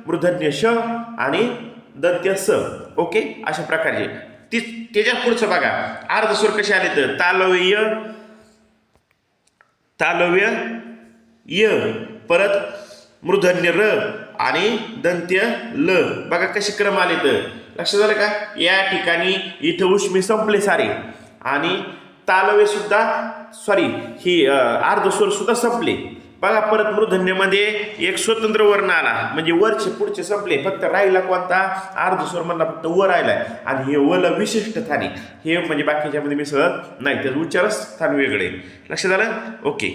मूर्धन्य श आणि दंत्य स. ओके, अशा प्रकारचे. त्याच्या पुढचं बघा अर्ध स्वर कसे आले तर तालव्य तालव्य य, परत मूर्धन्य र आणि दंत्य ल. बघा कसे क्रम आले तर. लक्षात झालं का? या ठिकाणी इथं उष्मी संपले सारे आणि तालव्य सुद्धा सॉरी ही अर्ध स्वर सुद्धा संपले. बघा परत मूर्धन्यमध्ये एक स्वतंत्र वर्ण आला, म्हणजे वरचे पुढचे संपले, फक्त राहिला कोणता? अर्ध स्वर म्हणला फक्त वर राहिलाय, आणि हे वला विशिष्ट स्थानी, हे म्हणजे बाकीच्यामध्ये मिसळत नाही, त्याचं उच्चारच स्थान वेगळे. लक्षात झालं? ओके.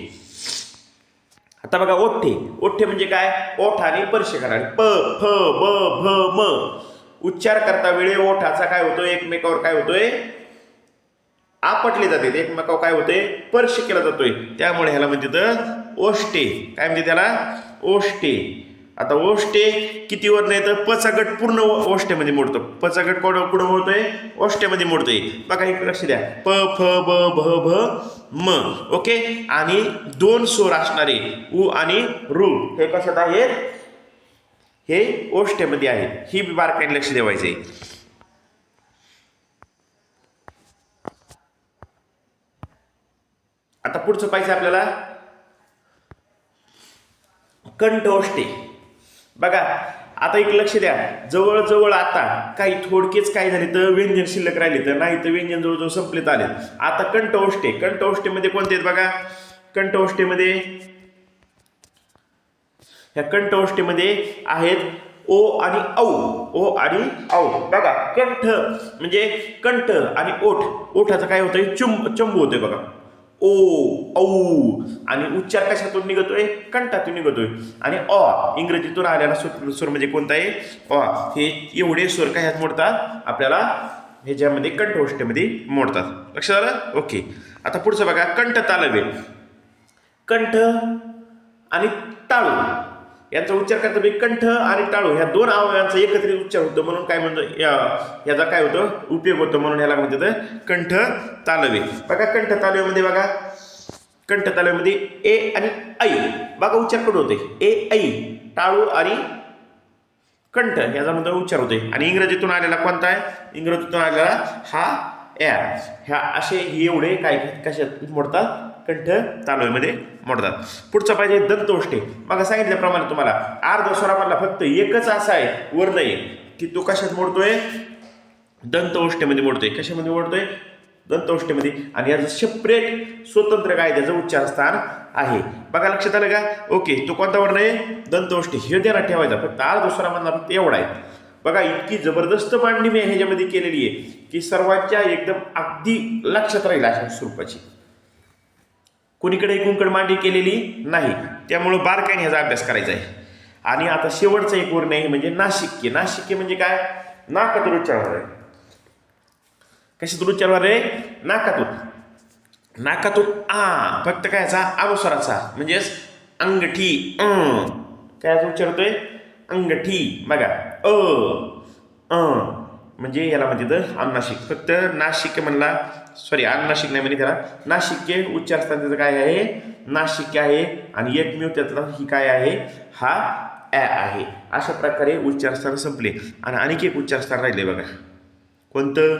आता बघा ओठे. ओठे म्हणजे काय? ओठाने स्पर्श करा. प फ ब भ म. उच्चार करता वेळी ओठाचा काय होतोय? एकमेकावर काय होतोय? आपटले जाते, एकमेकावर काय होते? स्पर्श केला जातोय. त्यामुळे ह्याला म्हणतात ओष्टे. काय म्हणते त्याला? ओष्टे. आता ओष्टे किती वर्ण येतं? पचा गट पूर्ण ओष्टेमध्ये मोडतो. पचा गट कुठं मोडतोय? ओष्टेमध्ये मोडतोय. बघा इकडे लक्ष द्या. प फ ब भ भ म. ओके, आणि दोन स्वर असणारे उ आणि रू हे कशात आहेत? हे ओष्टेमध्ये आहेत. ही बारकाईने लक्ष द्यायचे. आता पुढचं पाहिजे आपल्याला कंठ ओष्टे. बघा आता एक लक्ष द्या, जवळजवळ आता काही थोडकेच काय झाले तर व्यंजन शिल्लक राहिले तर, नाही तर व्यंजन जवळजवळ संपलेत आले. आता कंठओष्ठे, कंठओष्ठेमध्ये कोणते आहेत बघा. कंठओष्ठेमध्ये ह्या कंठओष्ठेमध्ये आहेत ओ आणि औ. ओ आणि औ. बघा कंठ म्हणजे कंठ आणि ओठ, ओठाचं काय होतंय चंबू होतोय बघा. ओ औ. आणि उच्चार कशातून निघतोय, कंठातून निघतोय. आणि अ इंग्रजीतून आलेला स्वर म्हणजे कोणता आहे, अ. हे एवढे स्वर काय ह्यात मोडतात आपल्याला, ह्याच्यामध्ये कंठओष्ठेमध्ये मोडतात. लक्षात आलं. ओके. आता पुढचं बघा, कंठ तालव्य. कंठ आणि टाळू यांचा उच्चार करता कंठ आणि टाळू ह्या दोन अवयवांचा एकत्रित उच्चार होतो, म्हणून काय म्हणतो याचा काय होतं उपयोग होतो, म्हणून ह्याला म्हणतात कंठ तालव्य. बघा कंठ तालव्यामध्ये बघा, कंठ तालव्यामध्ये ए आणि ऐ बघा उच्चार कुठं होते, ए ऐ. टाळू आणि कंठ याचा मध्ये उच्चार होते. आणि इंग्रजीतून आलेला कोणता आहे, इंग्रजीतून आलेला हा या. ह्या असे एवढे काय कशात मोडतात, कंठ तालव्यामध्ये मोडतात. पुढचा पाहिजे दंतओष्ठे. मग सांगितल्याप्रमाणे तुम्हाला अर्ध स्वरामधला फक्त एकच असा आहे वर्ण आहे की तो कशात मोडतोय, दंतओष्ठेमध्ये मोडतोय. कशामध्ये मोडतोय, दंतओष्ठेमध्ये. आणि याचं सेपरेट स्वतंत्र काय त्याचं उच्चारस्थान आहे. बघा लक्षात आलं का. ओके. तो कोणता वर्ण आहे, दंतओष्ठे. हे ध्यानात ठेवायचा. फक्त अर्ध स्वरामधला फक्त एवढा आहे. बघा इतकी जबरदस्त मांडणी मी ह्याच्यामध्ये केलेली आहे की सर्वांच्या एकदम अगदी लक्षात राहील अशा स्वरूपाची. कुणीकडे एकूणकडे मांडणी केलेली नाही, त्यामुळं बारकाईने ह्याचा अभ्यास करायचा आहे. आणि आता शेवटचा एक वर्ण आहे म्हणजे नासिक्य. नासिक्य म्हणजे काय, नाकातून उच्चार आहे. कशातून उच्चार आहे, नाकातून. नाकातून आ फक्त कायचा, अनुस्वाराचा म्हणजेच अंगठी. काय उच्चार होतोय, अंगठी. बघा अ म्हणजे याला म्हणते अनुनासिक. फक्त नासिक्य म्हणला, सॉरी अनुनासिक नाही म्हणजे त्याला नासिक्य उच्चारस्थान त्याचं काय आहे, नासिक्य आहे. आणि एकमेव त्यातला ही काय आहे, हा ॲ आहे. अशा प्रकारे उच्चारस्थान संपले. आणि आणखी एक उच्चारस्थान राहिले बघा, कोणतं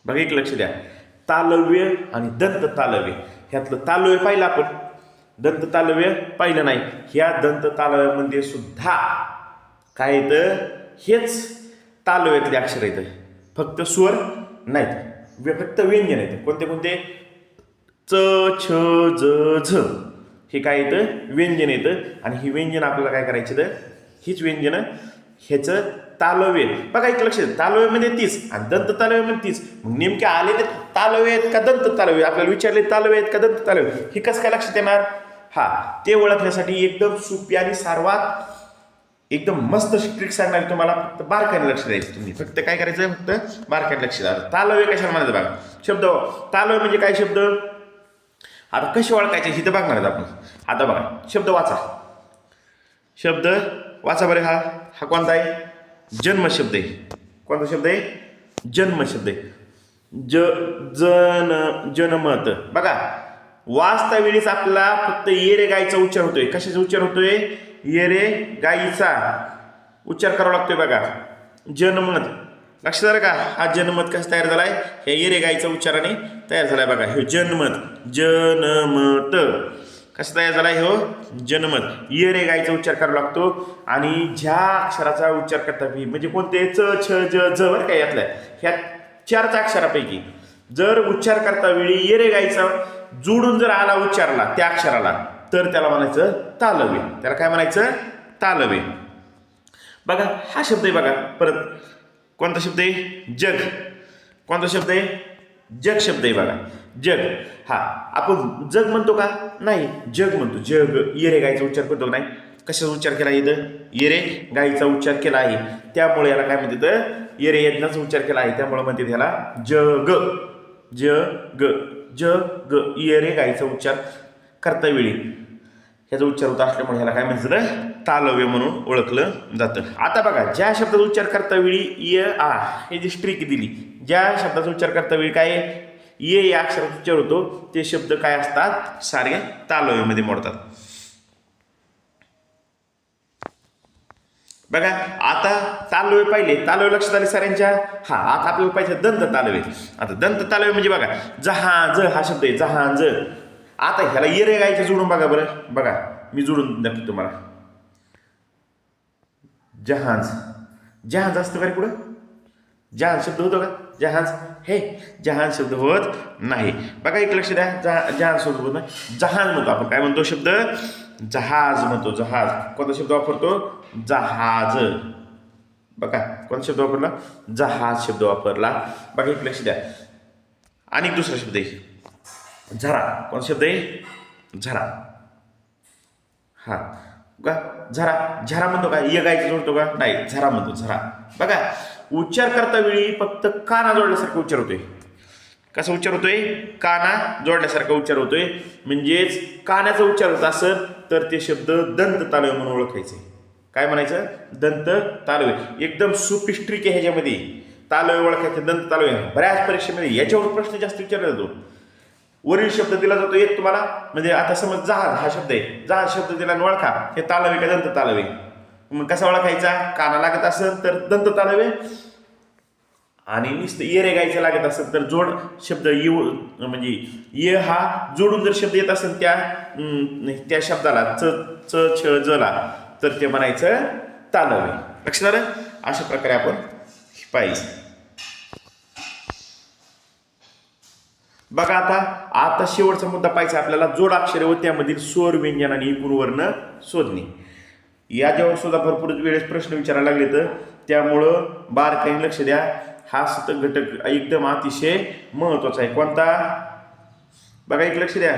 बघा, एक लक्ष द्या. तालव्य आणि दंत तालव्य. ह्यातलं तालव्य पाहिलं आपण, दंत तालव्य पाहिलं नाही. ह्या दंत तालव्यामध्ये सुद्धा काय येतं, हेच तालव्यातले अक्षर येतं, फक्त स्वर नाहीत, फक्त व्यंजन येतं. कोणते कोणते, च छ ज झ हे काय येतं, व्यंजन येतं. आणि ही व्यंजन आपल्याला काय करायची तर, हीच व्यंजन ह्याचं तालव्य. बघा एक लक्ष, तालव्यामध्ये 30 आणि दंत तालव्यामध्ये 30. मग नेमके आलेले तालव्य आहेत का दंत तालव्य, आपल्याला विचारले तालव्य आहेत का दंत तालव्य, हे कसं काय लक्षात येणार. हा ते ओळखण्यासाठी एकदम सोपी आणि सर्वात एकदम मस्त ट्रिक सांगणार तुम्हाला. फक्त बारकाईने लक्ष द्यायचं तुम्ही. फक्त काय करायचं, फक्त बारकाईने लक्ष द्यायचं. तालव्य कशाला म्हणायचं बघा, शब्द तालव्य म्हणजे काय शब्द. आता कसे ओळखायचे हे तर बघणार आहेत आपण. आता बघा शब्द वाचा, शब्द वाचा बरे. हा कोणता आहे, जन्म शब्द आहे. कोणता शब्द आहे, जन्म शब्द आहे. जनमत. बघा वाचता वेळीच आपल्याला फक्त ये रे गाईचा उच्चार होतोय. कशाचा उच्चार होतोय, ये रे गाईचा उच्चार करावा लागतोय. बघा जनमत, लक्षात आलं का. हा जनमत कसा तयार झालाय, हे ये रे गाईचा उच्चाराने तयार झालाय. बघा हे जनमत, जनमत कसं तयार झालाय, हो जनमत. ये रे गाईचा उच्चार करावा लागतो. आणि ज्या अक्षराचा उच्चार करता म्हणजे कोणते, च छ ज झ बरं काय, यातल्या ह्या 4 अक्षरापैकी जर उच्चार करता वेळी ये रे गाईचा जोडून जर आला उच्चारला त्या अक्षराला, तर त्याला म्हणायचं तालव्य. त्याला काय म्हणायचं, तालव्य. बघा हा शब्द आहे. बघा परत कोणता शब्द आहे, जग. कोणता शब्द आहे, जग शब्द आहे. बघा जग. हा आपण जग म्हणतो का, नाही जग म्हणतो. जग ये रे गाईचा उच्चार करतो नाही. कशाचा उच्चार केला इथं, ये रे गाईचा उच्चार केला आहे, त्यामुळे याला काय म्हणते तर ये रे यज्ञाचा उच्चार केला आहे, त्यामुळे म्हणते त्याला जग. जग जग ये रे गाईचा उच्चार करता वेळी ह्याचा उच्चार होत असल्यामुळे ह्याला काय म्हणतात, तालव्य म्हणून ओळखलं जातं. आता बघा ज्या शब्दाचा उच्चार करता वेळी य आ हे जी स्ट्रिक दिली, ज्या शब्दाचा उच्चार करता वेळी काय ये या अक्षराचा उच्चार होतो ते शब्द काय असतात, सारे तालव्यामध्ये मोडतात. बघा आता तालव्य पाहिले, तालव्य लक्षात आले साऱ्यांच्या. हा आता आपल्याला पाहिजे दंत तालव्य. आता दंत तालव्य म्हणजे बघा जहाज हा शब्द आहे, जहाज. आता ह्याला ये रे गायचं जोडून बघा बरं. बघा मी जोडून दाखवतो तुम्हाला. जहाज. जहाज असतं का रे पुढं? जहाज शब्द होतो का? जहाज हे जहाज शब्द होत नाही. बघा एक लक्ष द्या, जहाज शब्द होत नाही, जहाज म्हणतो आपण. काय म्हणतो शब्द? जहाज म्हणतो. जहाज. कोणता शब्द वापरतो? जहाज. बघा कोणता शब्द वापरला? जहाज शब्द वापरला. बघा एक लक्ष द्या. आणि दुसरा शब्द आहे झरा. कोणता शब्द आहे? झरा. हा बघा झरा. झरा म्हणतो का? ये गायचं जोडतो का? नाही, झरा म्हणतो. झरा. बघा उच्चार करता वेळी फक्त काना जोडल्यासारखा उच्चार होतोय. कसा उच्चार होतोय? काना जोडल्यासारखा उच्चार होतोय. म्हणजेच कानाचा उच्चार होत असेल तर ते शब्द दंत तालव्य म्हणून ओळखायचे. काय म्हणायचं? दंत तालव्य. एकदम सुपिस्ट्रिक आहे ह्याच्यामध्ये. तालव्य ओळखायचं, दंत तालव्य. बऱ्याच परीक्षेमध्ये याच्यावर प्रश्न जास्त विचारला जातो. वरील शब्द दिला जातो एक तुम्हाला, म्हणजे आता समज जहाज हा शब्द आहे, जहाज शब्द दिला ओळखा, हे तालव्य का दंत तालव्य. मग कसा ओळखायचा? काना लागत असेल तर दंत तालव्य, आणि नुसतं ये रे गायचं लागत असेल तर जोड शब्द येऊ, म्हणजे ये हा जोडून जर शब्द येत असेल त्या शब्दाला च छ जला, तर ते म्हणायचं तालव्य. लक्षात आलं? अशा प्रकारे आपण पाहिजे. बघा आता शेवटचा मुद्दा पाहिजे आपल्याला, जोडाक्षरे व त्यामधील स्वर, व्यंजन आणि एकूण वर्ण शोधणे. याच्यावर सुद्धा भरपूर वेळेस प्रश्न विचारायला लागले, तर त्यामुळं बारकाईने लक्ष द्या. हा सतत घटक एकदम अतिशय महत्वाचा आहे. कोणता? बघा एक लक्ष द्या.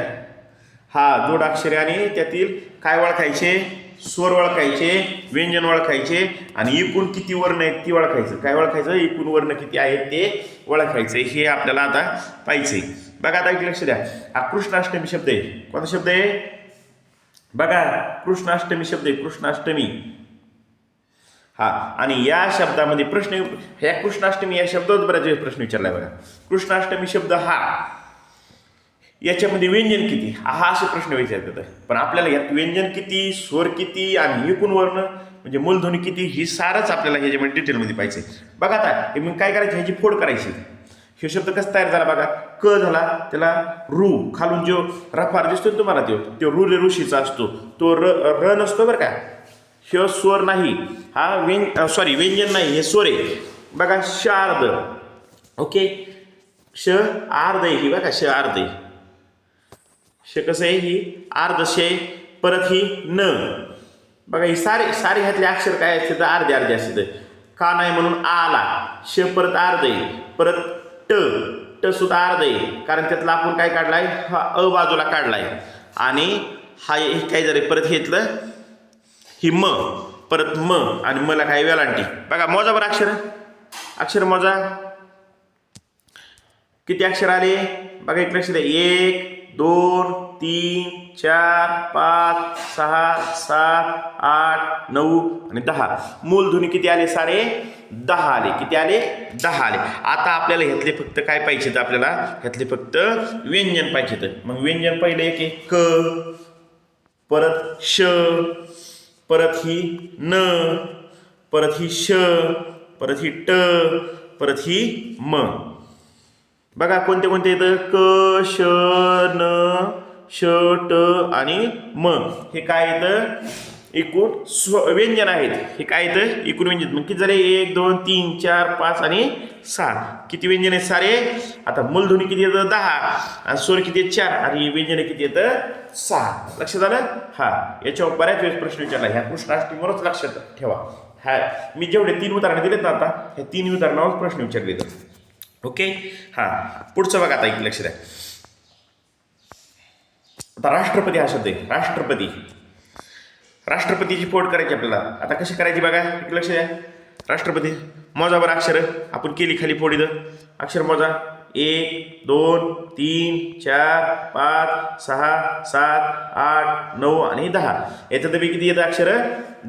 हा जोडाक्षरे आणि त्यातील काय ओळखायचे? स्वर ओळखायचे, व्यंजन ओळखायचे, आणि एकूण किती वर्ण आहेत ती ओळखायचं. काय ओळखायचं? एकूण वर्ण किती आहेत ते ओळखायचं. हे आपल्याला आता पाहिजे. बघा आता एक लक्ष द्या. हा कृष्णाष्टमी शब्द आहे. कोणता शब्द आहे? बघा कृष्णाष्टमी शब्द आहे. कृष्णाष्टमी. हा, आणि या शब्दामध्ये प्रश्न, ह्या कृष्णाष्टमी या शब्दावर बऱ्याच वेळेस प्रश्न विचारलाय. बघा कृष्णाष्टमी शब्द हा, याच्यामध्ये व्यंजन किती, हा असे प्रश्न विचारतात. पण आपल्याला यात व्यंजन किती, स्वर किती आणि एकूण वर्ण म्हणजे मूलध्वनी किती, ही सारच आपल्याला ह्याच्यामध्ये डिटेलमध्ये पाहिजे. बघा आता मग काय करायचं? ह्याची फोड करायची. हे शब्द कसं तयार झाला? बघा क झाला, त्याला रू, खालून जो रफार दिसतो ना तुम्हाला, तो रू ऋषीचा असतो, तो र नसतो बरं का. हे स्वर नाही, हा व्यंजन नाही, हे स्वर आहे. बघा शार्द. ओके, श आर्ध आहे ही. बघा श आर्ध आहे. श कसं आहे? ही आर्ध शे. परत ही न. बघा ही सारे ह्यातले अक्षर काय असते? तर अर्धे अर्धे असते. का नाही म्हणून आला. श परत अर्ध आहे. परत ट सुद्धा अर्ध आहे, कारण त्यातला आपण काय काढलाय? हा अ बाजूला काढलाय. आणि हा काय झालं? परत घेतलं ही म, परत म, आणि मला काय? वेलांटी. बघा मोजा बरं अक्षर मोजा. किती अक्षर आले? बघा एक लक्ष द्या. 1 2 3 4 5 6 7 8 9 आणि 10. मूलध्वनी किती आले? सारे 10 आले. किती आले? 10 आले. आता आपल्याला ह्यातले फक्त काय पाहिजे? तर आपल्याला ह्यातले फक्त व्यंजन पाहिजे. मग व्यंजन पहिले एक क, परत श, परत ही न, परत ही श, परत ही ट, परत ही म. बघा कोणते कोणते येतं? क, श, न, श, ट आणि म. हे काय येतं? एकूण व्यंजन आहेत. हे काय येतं? एकूण व्यंजन. मग किती झाले? 1 2 3 4 5 आणि 6. किती व्यंजन आहेत सारे? आता मूलध्वनी किती येतं? 10, आणि स्वर किती आहेत? 4, आणि व्यंजन किती येतं? 6. लक्षात आलं? हा, याच्यावर बऱ्याच वेळेस प्रश्न विचारला. ह्या कृष्णाष्टमीवरच लक्षात ठेवा. हा, मी जेवढे 3 उदाहरणं दिलेत ना, आता ह्या 3 उदाहरणावर प्रश्न विचारले जातात. ओके. हा, पुढचं बघा आता एक लक्ष द्या. आता राष्ट्रपती हा शब्द आहे. राष्ट्रपतीची फोड करायची आपल्याला. आता कशी करायची बघा, एक लक्ष द्या. राष्ट्रपती मोजा बरं अक्षर. आपण केली खाली फोड. इथं अक्षर मोजा. 1 2 3 4 5 6 7 8 9 आणि 10. याच्यात किती येतं अक्षर?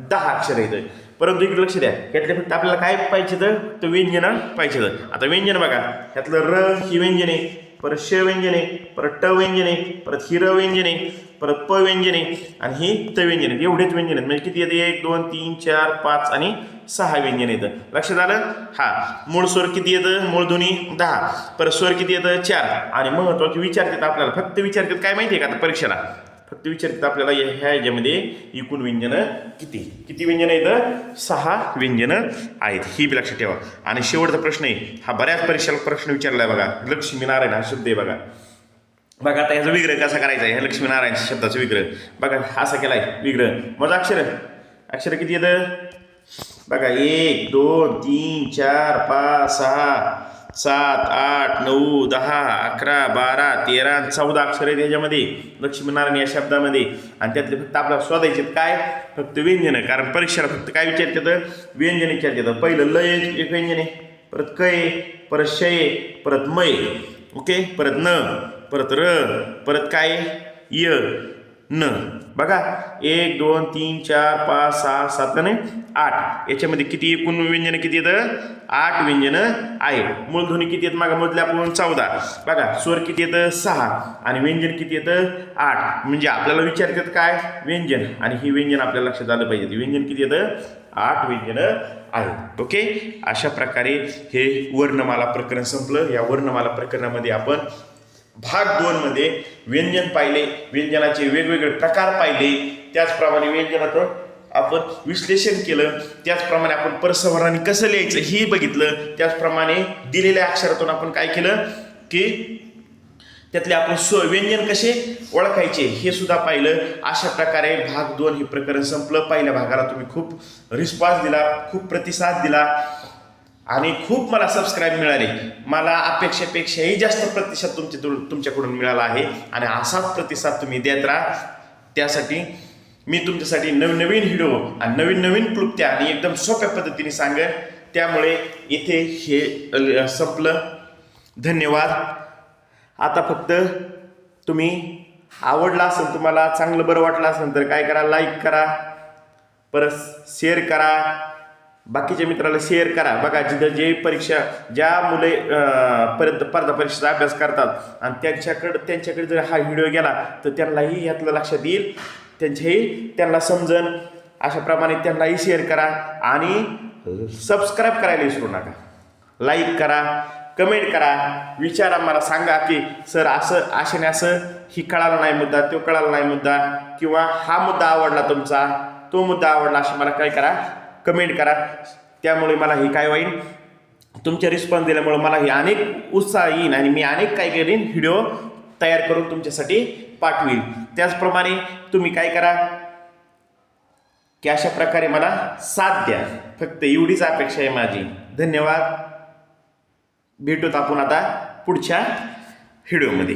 10 अक्षर येतं. परंतु इकडे लक्ष द्या, यातले फक्त आपल्याला काय पाहिजे? तर व्यंजन पाहिजे. आता व्यंजन बघा, त्यातलं र ही व्यंजन आहे, परत श व्यंजन आहे, परत ट व्यंजन आहे, परत ही र व्यंजन आहे, परत प व्यंजन आहे, आणि ही त व्यंजन आहे. एवढेच व्यंजन आहेत. म्हणजे किती येते? 1 2 3 4 5 आणि 6 व्यंजन येतं. लक्षात आलं? हा, मूळ स्वर किती येतं? मूलध्वनी 10, परत स्वर किती येतं? 4. आणि महत्वाचे विचारतात आपल्याला, फक्त विचारतात काय माहिती आहे का आता परीक्षेला? फक्त विचारतात आपल्याला ह्या ह्याच्यामध्ये एकूण व्यंजनं किती व्यंजनं आहेत? 6 व्यंजनं आहेत, ही बी लक्षात ठेवा. आणि शेवटचा प्रश्न आहे, हा बऱ्याच परीक्षेला प्रश्न विचारला आहे बघा. लक्ष्मीनारायण हा शब्द आहे बघा. बघा आता ह्याचा विग्रह कसा करायचा आहे, ह्या लक्ष्मीनारायण शब्दाचा विग्रह बघा असा केला आहे विग्रह. माझं अक्षर किती येतं बघा? 1 2 3 4 5 6 7 8 9 10 11 12 13 आणि 14 अक्षर आहेत याच्यामध्ये लक्ष्मीनारायण या शब्दामध्ये. आणि त्यातले फक्त आपल्याला शोधायचे काय? फक्त व्यंजन. कारण परीक्षेला फक्त काय विचारतात? व्यंजन विचारतात. पहिलं ल एक व्यंजन आहे, परत क आहे, परत श आहे, परत म आहे, ओके, परत न, परत र, परत काय य न. बघा 1 2 3 4 5 6 7 आणि 8 याच्यामध्ये किती एकूण व्यंजन किती येतं? 8 व्यंजनं आहेत. मूलध्वनी किती आहेत मागं मोजले आपण? 14. बघा स्वर किती येतं? 6 आणि व्यंजन किती येतं? 8. म्हणजे आपल्याला विचारतात काय? व्यंजन. आणि ही व्यंजन आपल्याला लक्षात आलं पाहिजे. व्यंजन किती येतं? 8 व्यंजनं आहेत. ओके, अशा प्रकारे हे वर्णमाला प्रकरण संपलं. या वर्णमाला प्रकरणामध्ये आपण भाग 2 मध्ये व्यंजन पाहिले, व्यंजनाचे वेगवेगळे प्रकार पाहिले, त्याचप्रमाणे व्यंजनाचं आपण विश्लेषण केलं, त्याचप्रमाणे आपण परसवर्णाने कसं लिहायचं हे बघितलं, त्याचप्रमाणे दिलेल्या अक्षरातून आपण काय केलं की त्यातले आपण व्यंजन कसे ओळखायचे हे सुद्धा पाहिलं. अशा प्रकारे भाग 2 हे प्रकरण संपलं. पहिल्या भागाला तुम्ही खूप रिस्पॉन्स दिला, खूप प्रतिसाद दिला आणि खूप मला सबस्क्राईब मिळाले. मला अपेक्षेपेक्षाही जास्त प्रतिसाद तुमच्याकडून मिळाला आहे आणि असाच प्रतिसाद तुम्ही देत राहा. त्यासाठी मी तुमच्यासाठी नवीन व्हिडिओ आणि नवीन क्लुप्त्या आणि एकदम सोप्या पद्धतीने सांगेन. त्यामुळे इथे हे संपलं. धन्यवाद. आता फक्त तुम्ही आवडला असेल, तुम्हाला चांगलं बरं वाटलं असेल तर काय करा? लाईक करा, परत शेअर करा, बाकीच्या मित्राला शेअर करा. बघा जिथं जे परीक्षा ज्या मुले स्पर्धा परीक्षेचा अभ्यास करतात आणि त्यांच्याकडे जर हा व्हिडिओ गेला तर त्यांनाही यातलं लक्षात येईल, त्यांना समजन. अशाप्रमाणे त्यांनाही शेअर करा आणि सबस्क्राईब करायला विसरू नका. लाईक करा, कमेंट करा, विचारा, मला सांगा की सर असं ही कळाला नाही मुद्दा, तो कळाला नाही मुद्दा, किंवा हा मुद्दा आवडला तुमचा, तो मुद्दा आवडला, असे मला काय करा? कमेंट करा. त्यामुळे मला हे काय होईल, तुमच्या रिस्पॉन्स दिल्यामुळे मला हे अनेक उत्साह येईल आणि मी अनेक काय करीन व्हिडिओ तयार करून तुमच्यासाठी पाठवील. त्याचप्रमाणे तुम्ही काय करा की अशा प्रकारे मला साथ द्या. फक्त एवढीच अपेक्षा आहे माझी. धन्यवाद. भेटूत आपण आता पुढच्या व्हिडिओमध्ये.